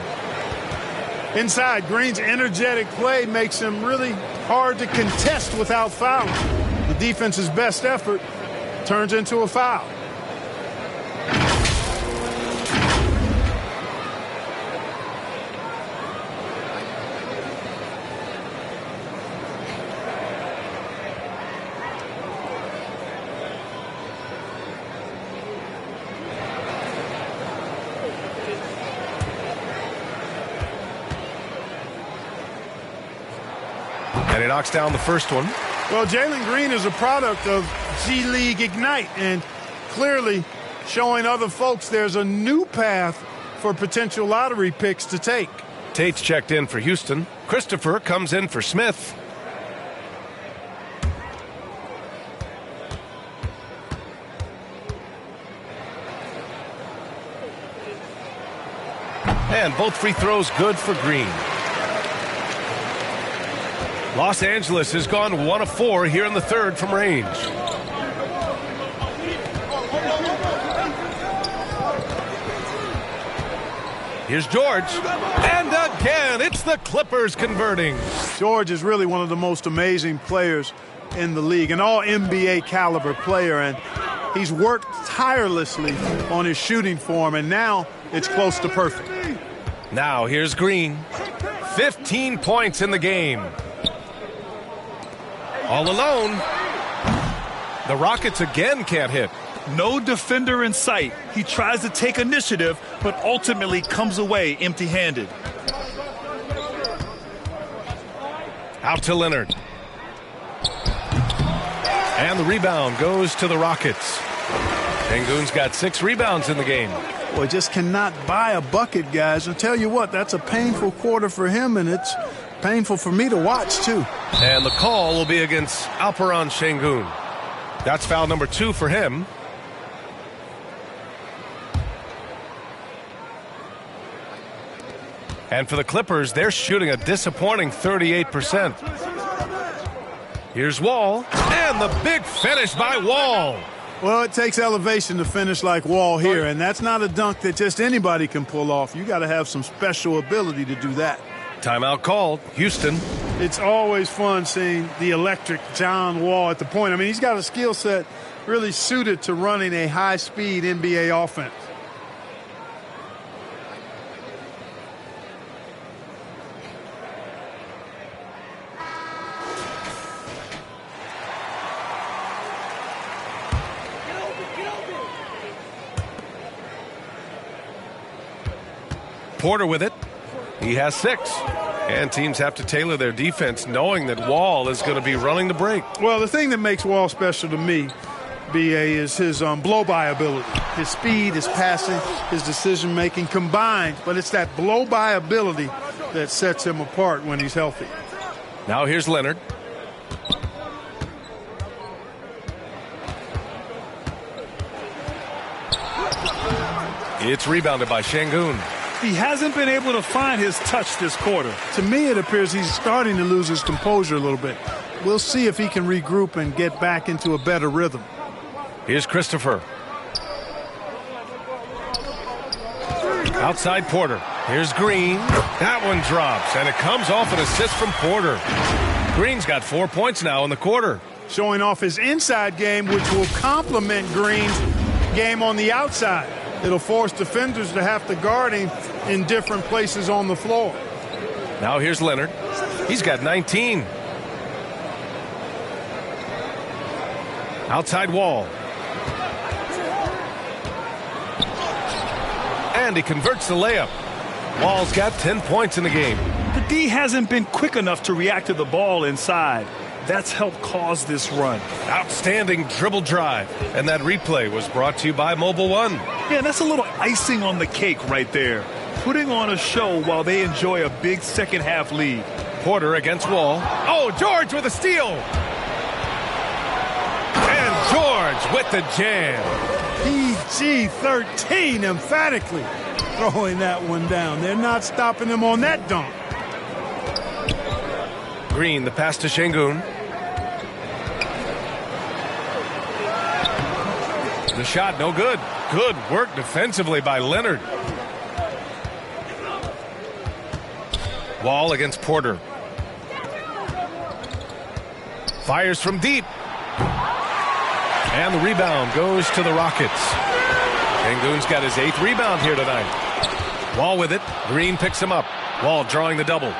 Inside, Green's energetic play makes him really hard to contest without fouling. The defense's best effort turns into a foul. And he knocks down the first one. Well, Jalen Green is a product of G League Ignite and clearly showing other folks there's a new path for potential lottery picks to take. Tate's checked in for Houston. Christopher comes in for Smith. And both free throws good for Green. Los Angeles has gone 1 of 4 here in the third from range. Here's George. And again, it's the Clippers converting. George is really one of the most amazing players in the league, an all-NBA caliber player, and he's worked tirelessly on his shooting form, and now it's close to perfect. Now here's Green. 15 points in the game. All alone. The Rockets again can't hit. No defender in sight. He tries to take initiative, but ultimately comes away empty-handed. Out to Leonard. And the rebound goes to the Rockets. Sengun's got 6 rebounds in the game. Boy, just cannot buy a bucket, guys. I'll tell you what, that's a painful quarter for him, and it's painful for me to watch, too. And the call will be against Alperen Şengün. That's foul number 2 for him. And for the Clippers, they're shooting a disappointing 38%. Here's Wall, and the big finish by Wall. Well, it takes elevation to finish like Wall here, and that's not a dunk that just anybody can pull off. You got to have some special ability to do that. Timeout called. Houston. It's always fun seeing the electric John Wall at the point. I mean, he's got a skill set really suited to running a high-speed NBA offense. Porter with it. He has 6. And teams have to tailor their defense knowing that Wall is going to be running the break. Well, the thing that makes Wall special to me, B.A., is his blow-by ability. His speed, his passing, his decision-making combined. But it's that blow-by ability that sets him apart when he's healthy. Now here's Leonard. It's rebounded by Şengün. He hasn't been able to find his touch this quarter. To me, it appears he's starting to lose his composure a little bit. We'll see if he can regroup and get back into a better rhythm. Here's Christopher. Outside Porter. Here's Green. That one drops, and it comes off an assist from Porter. Green's got 4 points now in the quarter. Showing off his inside game, which will complement Green's game on the outside. It'll force defenders to have to guard him in different places on the floor. Now here's Leonard. He's got 19. Outside Wall. And he converts the layup. Wall's got 10 points in the game. The D hasn't been quick enough to react to the ball inside. That's helped cause this run. Outstanding dribble drive. And that replay was brought to you by Mobile One. Yeah, that's a little icing on the cake right there. Putting on a show while they enjoy a big second-half lead. Porter against Wall. Oh, George with a steal. And George with the jam. PG-13 emphatically throwing that one down. They're not stopping him on that dunk. Green, the pass to Şengün. The shot, no good. Good work defensively by Leonard. Wall against Porter. Fires from deep. And the rebound goes to the Rockets. Şengün's got his 8th rebound here tonight. Wall with it. Green picks him up. Wall drawing the double.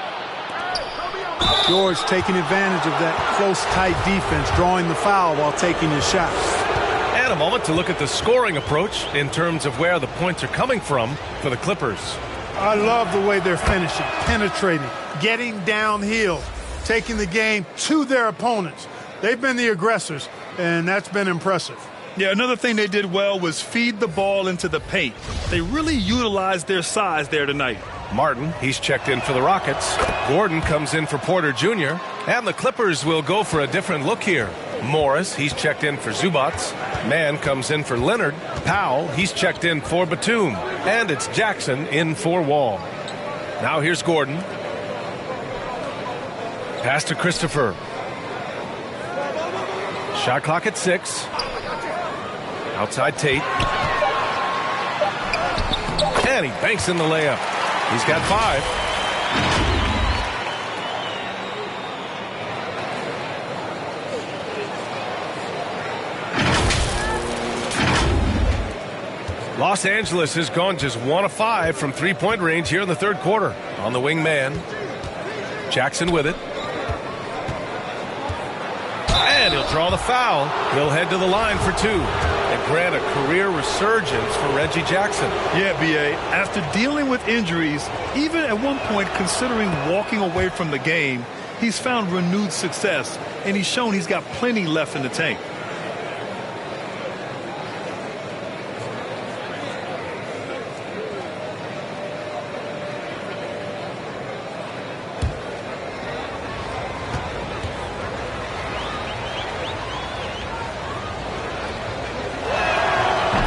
George taking advantage of that close, tight defense, drawing the foul while taking his shots. And a moment to look at the scoring approach in terms of where the points are coming from for the Clippers. I love the way they're finishing, penetrating, getting downhill, taking the game to their opponents. They've been the aggressors, and that's been impressive. Yeah, another thing they did well was feed the ball into the paint. They really utilized their size there tonight. Martin, he's checked in for the Rockets. Gordon comes in for Porter Jr. And the Clippers will go for a different look here. Morris, he's checked in for Zubac. Mann comes in for Leonard. Powell, he's checked in for Batum. And it's Jackson in for Wall. Now here's Gordon. Pass to Christopher. Shot clock at 6. Outside Tate. And he banks in the layup. He's got 5. Los Angeles has gone just 1 of 5 from three-point range here in the third quarter. On the wing man. Jackson with it. And he'll draw the foul. He'll head to the line for 2. And grant a career resurgence for Reggie Jackson. Yeah, B.A., after dealing with injuries, even at one point considering walking away from the game, he's found renewed success, and he's shown he's got plenty left in the tank.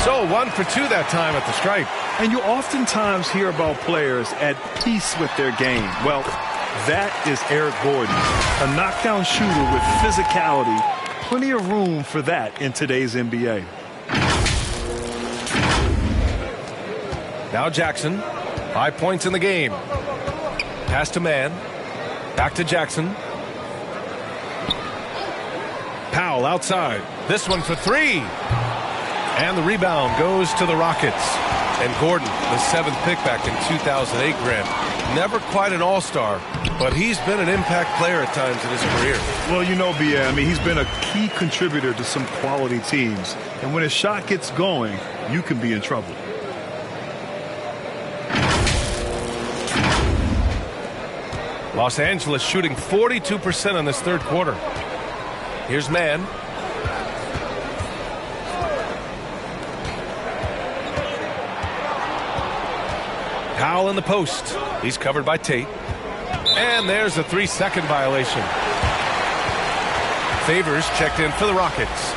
So 1 for 2 that time at the stripe. And you oftentimes hear about players at peace with their game. Well, that is Eric Gordon, a knockdown shooter with physicality. Plenty of room for that in today's NBA. Now Jackson, 5 points in the game. Pass to Mann. Back to Jackson. Powell outside. This one for 3. And the rebound goes to the Rockets. And Gordon, the 7th pick back in 2008, Grant. Never quite an all-star, but he's been an impact player at times in his career. Well, you know, B.A., I mean, he's been a key contributor to some quality teams. And when his shot gets going, you can be in trouble. Los Angeles shooting 42% in this third quarter. Here's Mann. Powell in the post. He's covered by Tate. And there's a 3-second violation. Favors checked in for the Rockets.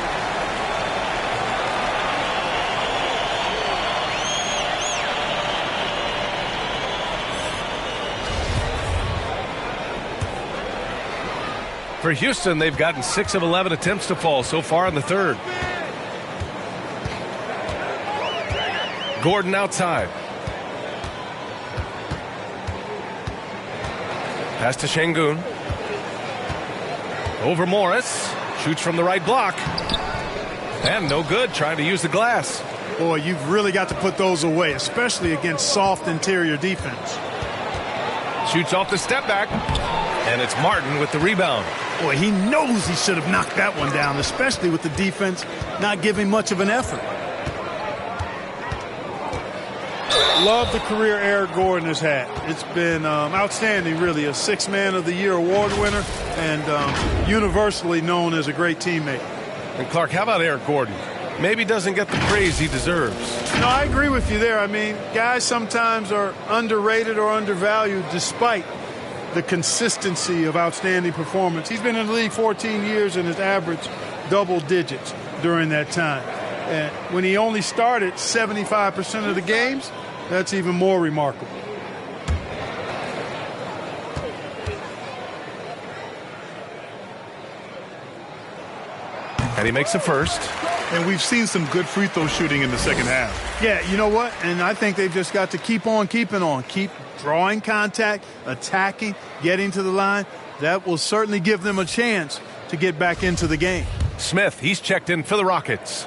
For Houston, they've gotten 6 of 11 attempts to fall so far in the third. Gordon outside. Pass to Şengün. Over Morris. Shoots from the right block. And no good, trying to use the glass. Boy, you've really got to put those away, especially against soft interior defense. Shoots off the step back. And it's Martin with the rebound. Boy, he knows he should have knocked that one down, especially with the defense not giving much of an effort. Love the career Eric Gordon has had. It's been outstanding, really. A 6th Man of the Year award winner and universally known as a great teammate. And Clark, how about Eric Gordon? Maybe doesn't get the praise he deserves. No, I agree with you there. I mean, guys sometimes are underrated or undervalued despite the consistency of outstanding performance. He's been in the league 14 years and has averaged double digits during that time. And when he only started 75% of the games, that's even more remarkable. And he makes the first. And we've seen some good free throw shooting in the second half. Yeah, you know what? And I think they've just got to keep on keeping on. Keep drawing contact, attacking, getting to the line. That will certainly give them a chance to get back into the game. Smith, he's checked in for the Rockets.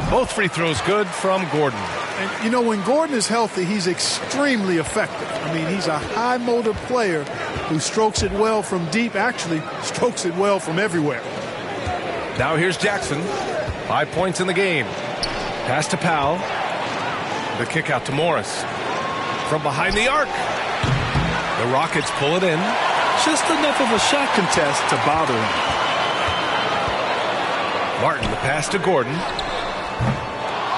Both free throws good from Gordon. And, you know, when Gordon is healthy, he's extremely effective. I mean, he's a high-motor player who strokes it well from deep, actually strokes it well from everywhere. Now here's Jackson. 5 points in the game. Pass to Powell. The kick out to Morris. From behind the arc. The Rockets pull it in. Just enough of a shot contest to bother him. Martin, the pass to Gordon.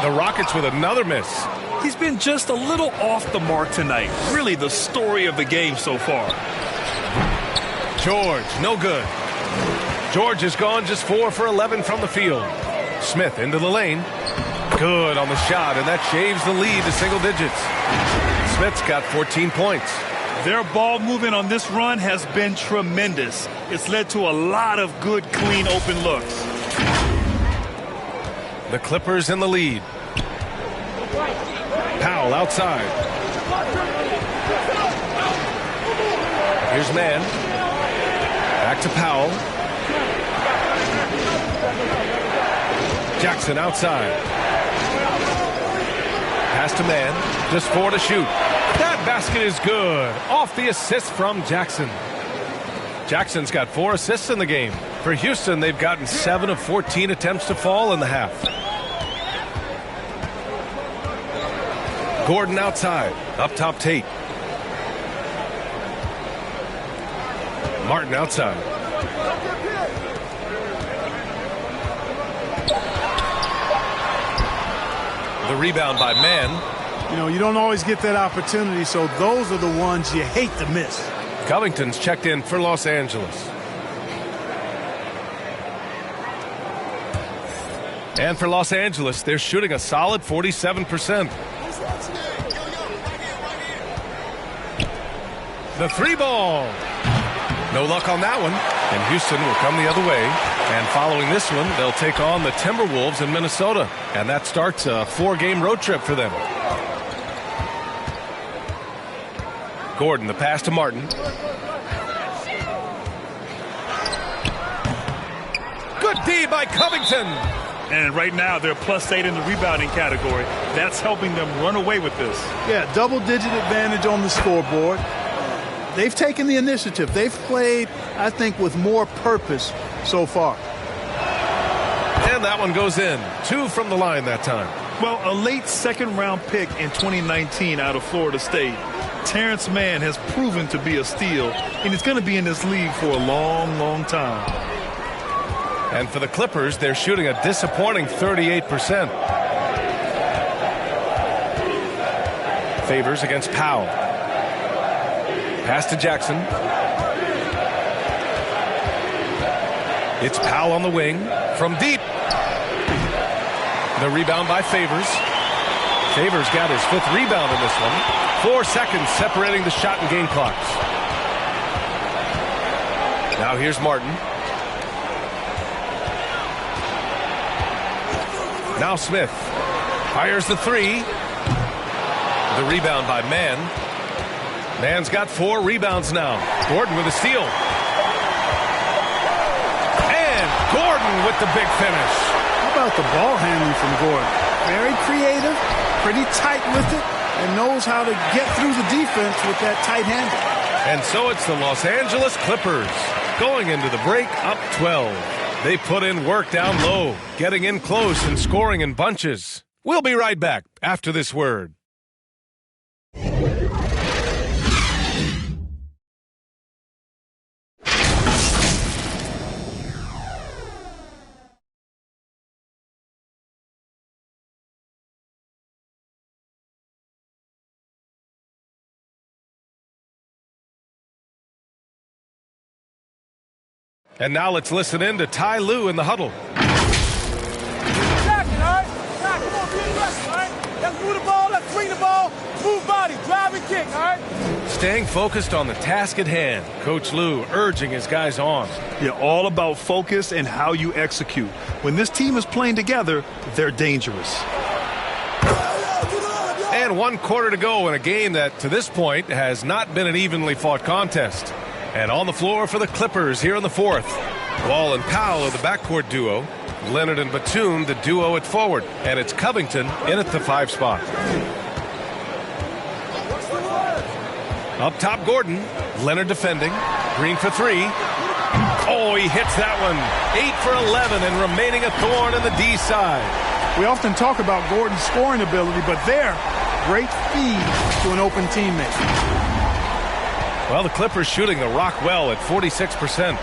The Rockets with another miss. He's been just a little off the mark tonight. Really the story of the game so far. George, no good. George is gone just 4 for 11 from the field. Smith into the lane. Good on the shot, and that shaves the lead to single digits. Smith's got 14 points. Their ball movement on this run has been tremendous. It's led to a lot of good, clean, open looks. The Clippers in the lead. Powell outside. Here's Mann. Back to Powell. Jackson outside. Pass to Mann. Just 4 to shoot. That basket is good. Off the assist from Jackson. Jackson's got 4 assists in the game. For Houston, they've gotten 7 of 14 attempts to fall in the half. Gordon outside. Up top, Tate. Martin outside. The rebound by Mann. You know, you don't always get that opportunity, so those are the ones you hate to miss. Covington's checked in for Los Angeles. And for Los Angeles, they're shooting a solid 47%. The 3-ball. No luck on that one. And Houston will come the other way. And following this one, they'll take on the Timberwolves in Minnesota. And that starts a 4-game road trip for them. Gordon, the pass to Martin. Good D by Covington. And right now, they're +8 in the rebounding category. That's helping them run away with this. Yeah, double-digit advantage on the scoreboard. They've taken the initiative. They've played, I think, with more purpose so far. And that one goes in. 2 from the line that time. Well, a late second-round pick in 2019 out of Florida State. Terrence Mann has proven to be a steal, and he's going to be in this league for a long, long time. And for the Clippers, they're shooting a disappointing 38%. Favors against Powell. Pass to Jackson. It's Powell on the wing from deep. The rebound by Favors. Favors got his 5th rebound in this one. 4 seconds separating the shot and game clocks. Now here's Martin. Now Smith fires the 3. The rebound by Mann. Mann's got 4 rebounds now. Gordon with a steal. And Gordon with the big finish. How about the ball handling from Gordon? Very creative, pretty tight with it, and knows how to get through the defense with that tight handle. And so it's the Los Angeles Clippers going into the break up 12. They put in work down low, getting in close and scoring in bunches. We'll be right back after this word. And now let's listen in to Ty Lue in the huddle. Jackson, all right? Now, come on, be aggressive, all right? Let's move the ball, let's swing the ball, move body, drive and kick, all right? Staying focused on the task at hand. Coach Lue urging his guys on. Yeah, all about focus and how you execute. When this team is playing together, they're dangerous. And 1 quarter to go in a game that, to this point, has not been an evenly fought contest. And on the floor for the Clippers here in the 4th. Wall and Powell are the backcourt duo. Leonard and Batum the duo at forward. And it's Covington in at the 5 spot. Up top, Gordon. Leonard defending. Green for 3. Oh, he hits that one. 8 for 11 and remaining a thorn in the D side. We often talk about Gordon's scoring ability, but there, great feed to an open teammate. Well, the Clippers shooting the rock well at 46%.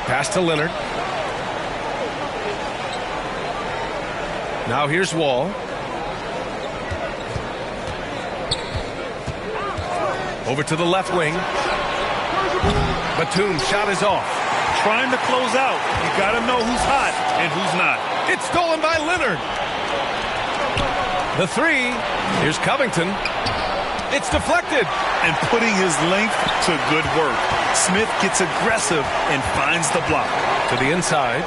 Pass to Leonard. Now here's Wall. Over to the left wing. Batum shot is off. Trying to close out. You got to know who's hot and who's not. It's stolen by Leonard. The 3. Here's Covington. It's deflected. And putting his length to good work. Smith gets aggressive and finds the block. To the inside.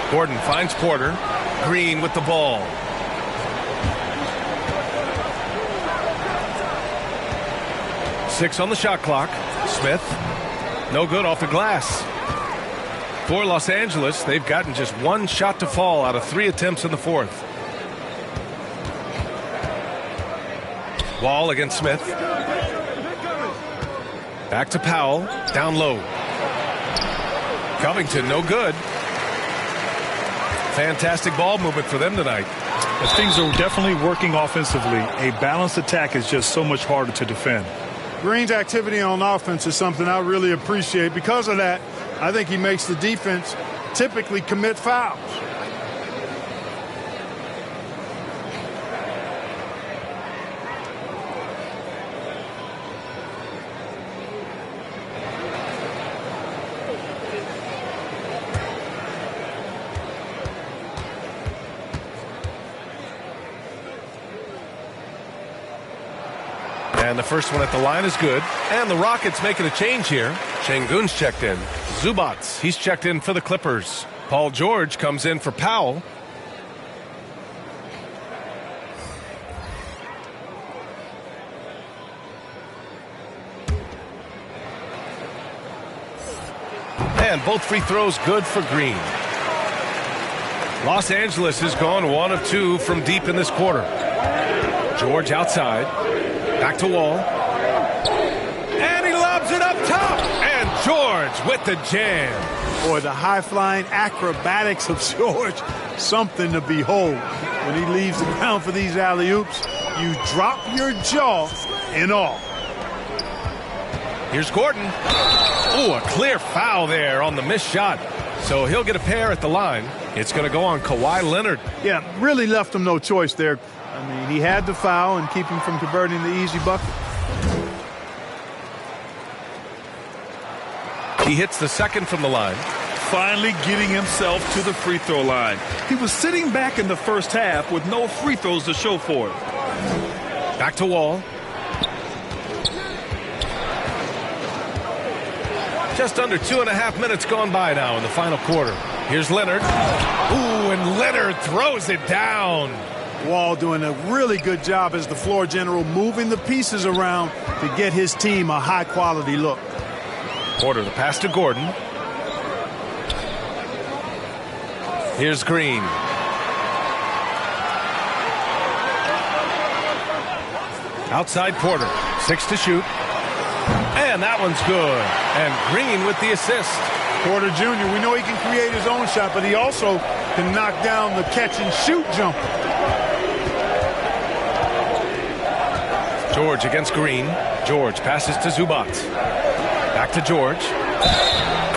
Gordon finds Porter. Green with the ball. Six on the shot clock. Smith. No good off the glass. For Los Angeles, they've gotten just 1 shot to fall out of 3 attempts in the 4th. Wall against Smith. Back to Powell. Down low. Covington, no good. Fantastic ball movement for them tonight. As things are definitely working offensively, a balanced attack is just so much harder to defend. Green's activity on offense is something I really appreciate. Because of that, I think he makes the defense typically commit fouls. And the first one at the line is good. And the Rockets making a change here. Şengün's checked in. Zubac, he's checked in for the Clippers. Paul George comes in for Powell. And both free throws good for Green. Los Angeles has gone 1 of 2 from deep in this quarter. George outside. Back to Wall. And he lobs it up top. And George with the jam. Boy, the high-flying acrobatics of George, something to behold. When he leaves the ground for these alley-oops, you drop your jaw in awe. Here's Gordon. Ooh, a clear foul there on the missed shot. So he'll get a pair at the line. It's going to go on Kawhi Leonard. Yeah, really left him no choice there. I mean, he had the foul and keep him from converting the easy bucket. He hits the second from the line. Finally getting himself to the free throw line. He was sitting back in the first half with no free throws to show for it. Back to Wall. Just under 2.5 minutes gone by now in the final quarter. Here's Leonard. Ooh, and Leonard throws it down. Wall doing a really good job as the floor general, moving the pieces around to get his team a high-quality look. Porter, the pass to Gordon. Here's Green. Outside Porter. 6 to shoot. And that one's good. And Green with the assist. Porter Jr., we know he can create his own shot, but he also can knock down the catch-and-shoot jumper. George against Green. George passes to Zubac. Back to George.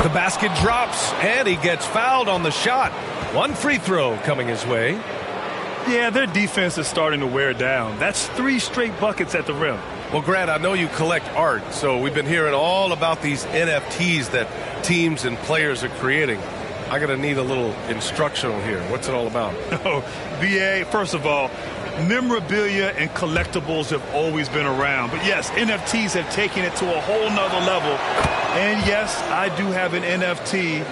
The basket drops, and he gets fouled on the shot. One free throw coming his way. Yeah, their defense is starting to wear down. That's 3 straight buckets at the rim. Well, Grant, I know you collect art, so we've been hearing all about these NFTs that teams and players are creating. I'm going to need a little instructional here. What's it all about? Oh, BA, first of all, memorabilia and collectibles have always been around. But yes, NFTs have taken it to a whole nother level. And yes, I do have an NFT.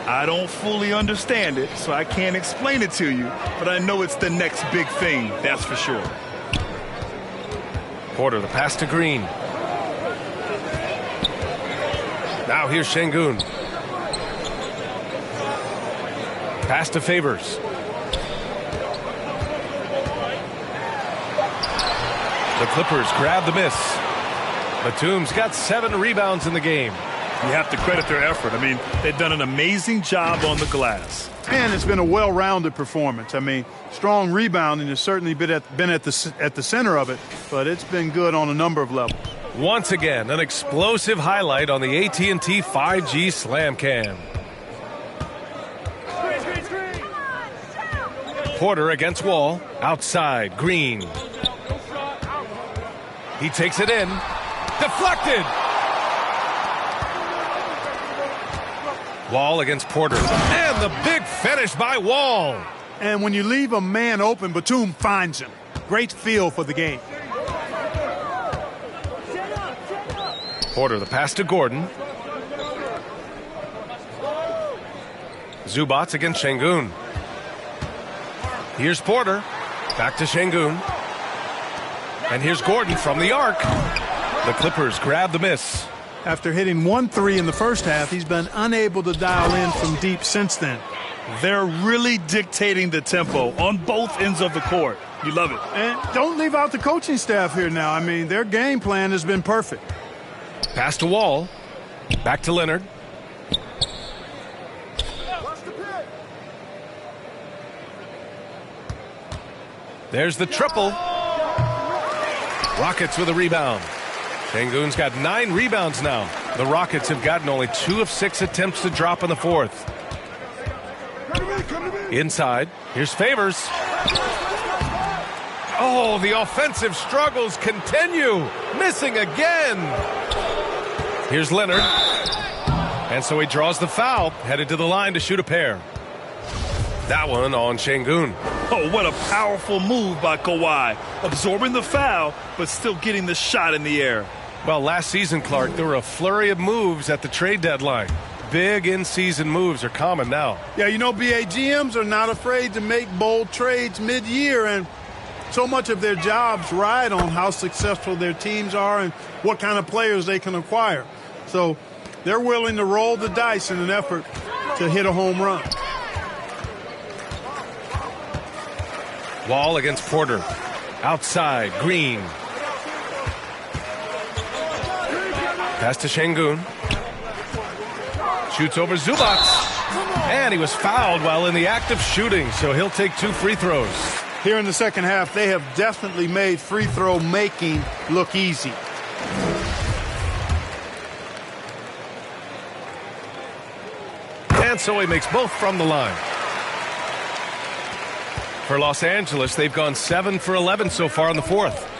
I don't fully understand it, so I can't explain it to you. But I know it's the next big thing, that's for sure. Porter, the pass to Green. Now here's Şengün. Pass to Favors. The Clippers grab the miss. Batum's got 7 rebounds in the game. You have to credit their effort. I mean, they've done an amazing job on the glass. And it's been a well-rounded performance. I mean, strong rebounding has certainly been at the center of it, but it's been good on a number of levels. Once again, an explosive highlight on the AT&T 5G Slam Cam. Porter against Wall. Outside, Green. He takes it in. Deflected! Wall against Porter. And the big finish by Wall. And when you leave a man open, Batum finds him. Great feel for the game. Porter, the pass to Gordon. Zubac against Şengün. Here's Porter. Back to Şengün. And here's Gordon from the arc. The Clippers grab the miss. After hitting 1 3 in the first half, he's been unable to dial in from deep since then. They're really dictating the tempo on both ends of the court. You love it. And don't leave out the coaching staff here now. I mean, their game plan has been perfect. Pass to Wall. Back to Leonard. There's the triple. Rockets with a rebound. Şengün's got 9 rebounds now. The Rockets have gotten only 2 of 6 attempts to drop in the fourth. Inside. Here's Favors. Oh, the offensive struggles continue. Missing again. Here's Leonard. And so he draws the foul. Headed to the line to shoot a pair. That one on Şengün. Oh, what a powerful move by Kawhi. Absorbing the foul, but still getting the shot in the air. Well, last season, Clark, there were a flurry of moves at the trade deadline. Big in-season moves are common now. Yeah, you know, BA, GMs are not afraid to make bold trades mid-year, and so much of their jobs ride on how successful their teams are and what kind of players they can acquire. So they're willing to roll the dice in an effort to hit a home run. Wall against Porter. Outside, Green. Pass to Şengün. Shoots over Zubac. And he was fouled while in the act of shooting, so he'll take 2 free throws. Here in the second half, they have definitely made free throw making look easy. And so he makes both from the line. For Los Angeles, they've gone 7 for 11 so far in the fourth.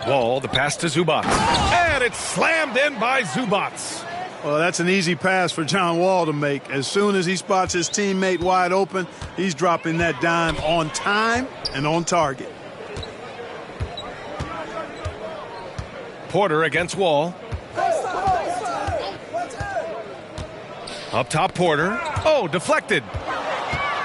Wall, the pass to Zubac. And it's slammed in by Zubac. Well, that's an easy pass for John Wall to make. As soon as he spots his teammate wide open, he's dropping that dime on time and on target. Porter against Wall. Up top, Porter. Oh, deflected.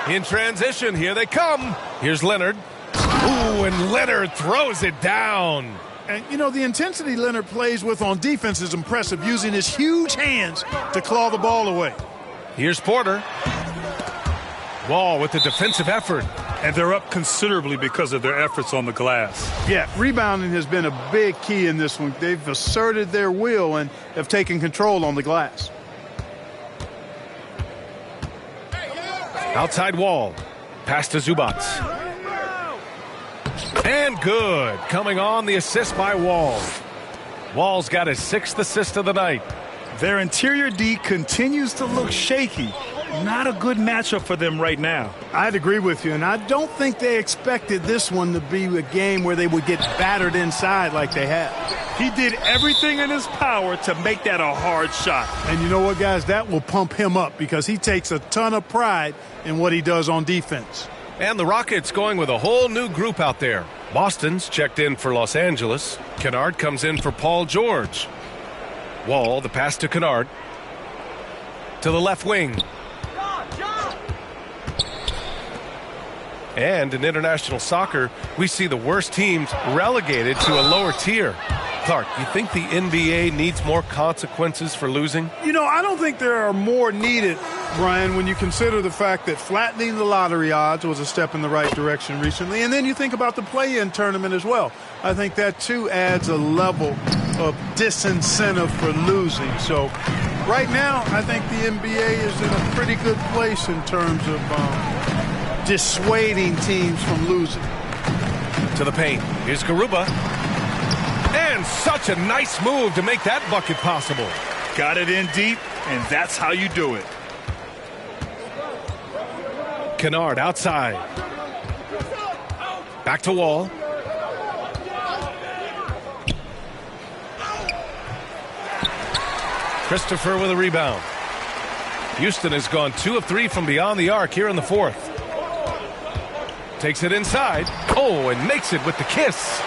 In transition, here they come. Here's Leonard. Ooh, and Leonard throws it down. And, you know, the intensity Leonard plays with on defense is impressive, using his huge hands to claw the ball away. Here's Porter. Wall with the defensive effort. And they're up considerably because of their efforts on the glass. Yeah, rebounding has been a big key in this one. They've asserted their will and have taken control on the glass. Outside Wall. Pass to Zubac. And good. Coming on, the assist by Wall. Wall's got his 6th assist of the night. Their interior D continues to look shaky. Not a good matchup for them right now. I'd agree with you, and I don't think they expected this one to be a game where they would get battered inside like they have. He did everything in his power to make that a hard shot. And you know what, guys? That will pump him up because he takes a ton of pride in what he does on defense. And the Rockets going with a whole new group out there. Boston's checked in for Los Angeles. Kennard comes in for Paul George. Wall, the pass to Kennard. To the left wing. And in international soccer, we see the worst teams relegated to a lower tier. Clark, you think the NBA needs more consequences for losing? You know, I don't think there are more needed, Brian, when you consider the fact that flattening the lottery odds was a step in the right direction recently. And then you think about the play-in tournament as well. I think that, too, adds a level of disincentive for losing. So right now, I think the NBA is in a pretty good place in terms of dissuading teams from losing. To the paint. Here's Garuba. And such a nice move to make that bucket possible. Got it in deep, and that's how you do it. Kennard outside. Back to Wall. Christopher with a rebound. Houston has gone 2 of 3 from beyond the arc here in the fourth. Takes it inside. Oh, and makes it with the kiss.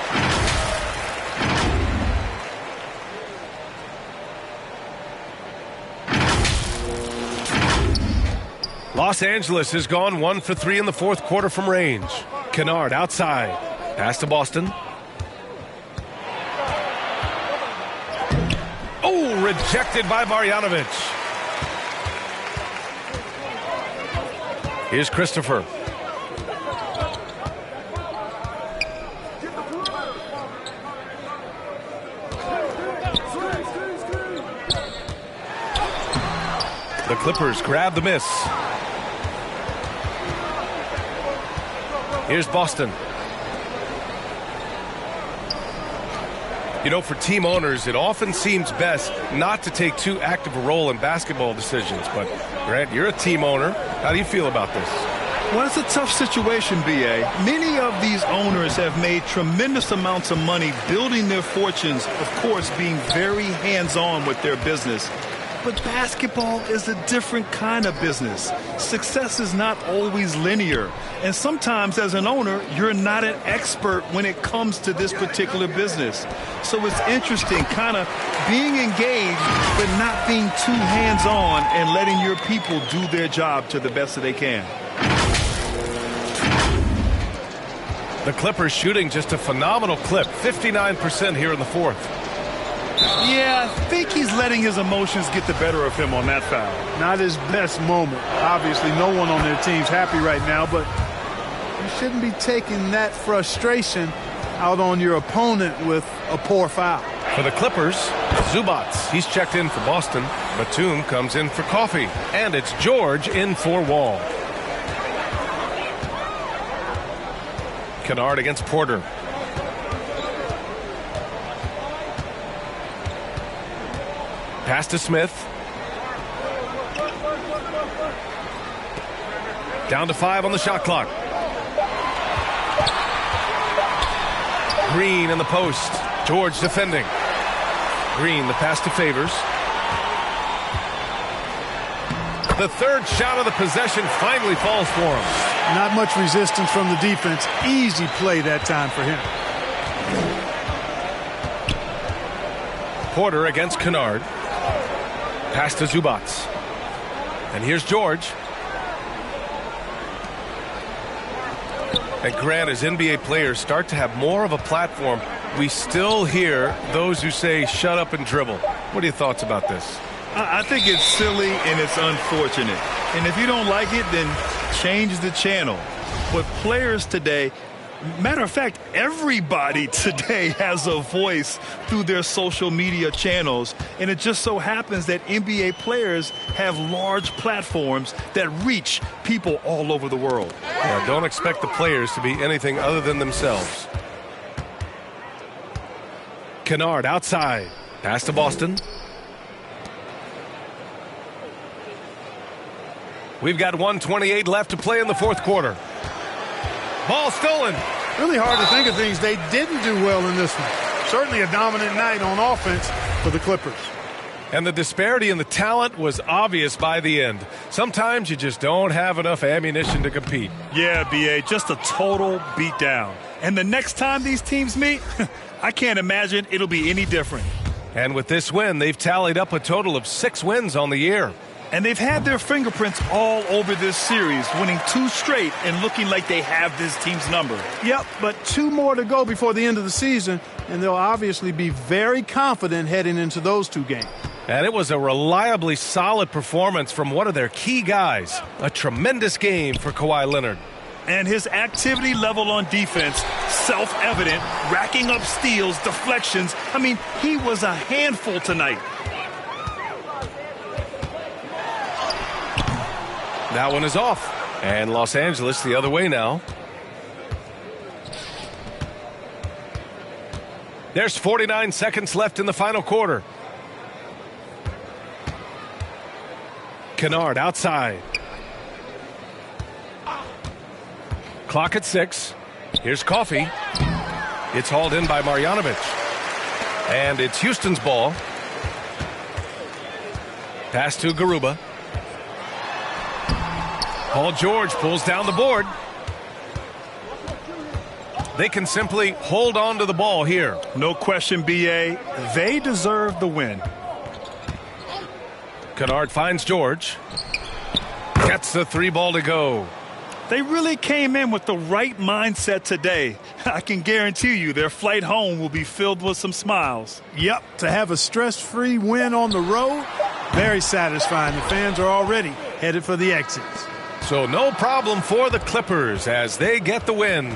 Los Angeles has gone 1 for 3 in the fourth quarter from range. Kennard outside. Pass to Boston. Oh, rejected by Marjanovic. Here's Christopher. The Clippers grab the miss. Here's Boston. You know, for team owners, it often seems best not to take too active a role in basketball decisions. But, Grant, you're a team owner. How do you feel about this? Well, it's a tough situation, B.A. Many of these owners have made tremendous amounts of money building their fortunes, of course, being very hands-on with their business. But basketball is a different kind of business. Success is not always linear. And sometimes as an owner, you're not an expert when it comes to this particular business. So it's interesting kind of being engaged but not being too hands-on and letting your people do their job to the best that they can. The Clippers shooting just a phenomenal clip, 59% here in the fourth. Yeah, I think he's letting his emotions get the better of him on that foul. Not his best moment. Obviously, no one on their team's happy right now, but you shouldn't be taking that frustration out on your opponent with a poor foul. For the Clippers, Zubac. He's checked in for Boston. Batum comes in for Coffee. And it's George in for Wall. Kennard against Porter. Pass to Smith. Down to 5 on the shot clock. Green in the post. George defending. Green, the pass to Favors. The third shot of the possession finally falls for him. Not much resistance from the defense. Easy play that time for him. Porter against Kennard. Pass to Zubac. And here's George. And Grant, as NBA players start to have more of a platform, we still hear those who say shut up and dribble. What are your thoughts about this? I think it's silly and it's unfortunate. And if you don't like it, then change the channel. But players today, matter of fact, everybody today has a voice through their social media channels. And it just so happens that NBA players have large platforms that reach people all over the world. Yeah, don't expect the players to be anything other than themselves. Kennard outside. Pass to Boston. We've got 1:28 left to play in the fourth quarter. Ball stolen. Really hard to think of things they didn't do well in this one. Certainly a dominant night on offense for the Clippers. And the disparity in the talent was obvious by the end. Sometimes you just don't have enough ammunition to compete. Yeah, B.A., just a total beatdown. And the next time these teams meet, I can't imagine it'll be any different. And with this win, they've tallied up a total of 6 wins on the year. And they've had their fingerprints all over this series, winning 2 straight and looking like they have this team's number. Yep, but 2 more to go before the end of the season, and they'll obviously be very confident heading into those 2 games. And it was a reliably solid performance from one of their key guys. A tremendous game for Kawhi Leonard. And his activity level on defense, self-evident, racking up steals, deflections. I mean, he was a handful tonight. That one is off. And Los Angeles the other way now. There's 49 seconds left in the final quarter. Kennard outside. Clock at 6. Here's Coffee. It's hauled in by Marjanovic. And it's Houston's ball. Pass to Garuba. Paul George pulls down the board. They can simply hold on to the ball here. No question, B.A. They deserve the win. Kennard finds George. Gets the 3 ball to go. They really came in with the right mindset today. I can guarantee you their flight home will be filled with some smiles. Yep, to have a stress-free win on the road, very satisfying. The fans are already headed for the exits. So no problem for the Clippers as they get the win.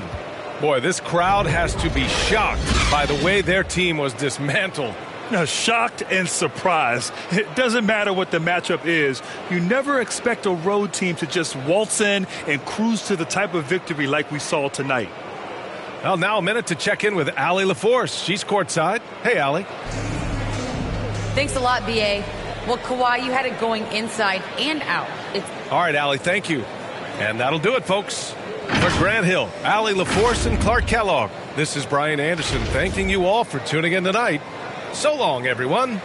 Boy, this crowd has to be shocked by the way their team was dismantled. Now, shocked and surprised. It doesn't matter what the matchup is. You never expect a road team to just waltz in and cruise to the type of victory like we saw tonight. Well, now a minute to check in with Allie LaForce. She's courtside. Hey, Allie. Thanks a lot, B.A. Well, Kawhi, you had it going inside and out. All right, Allie, thank you. And that'll do it, folks. For Grant Hill, Allie LaForce, and Clark Kellogg, this is Brian Anderson thanking you all for tuning in tonight. So long, everyone.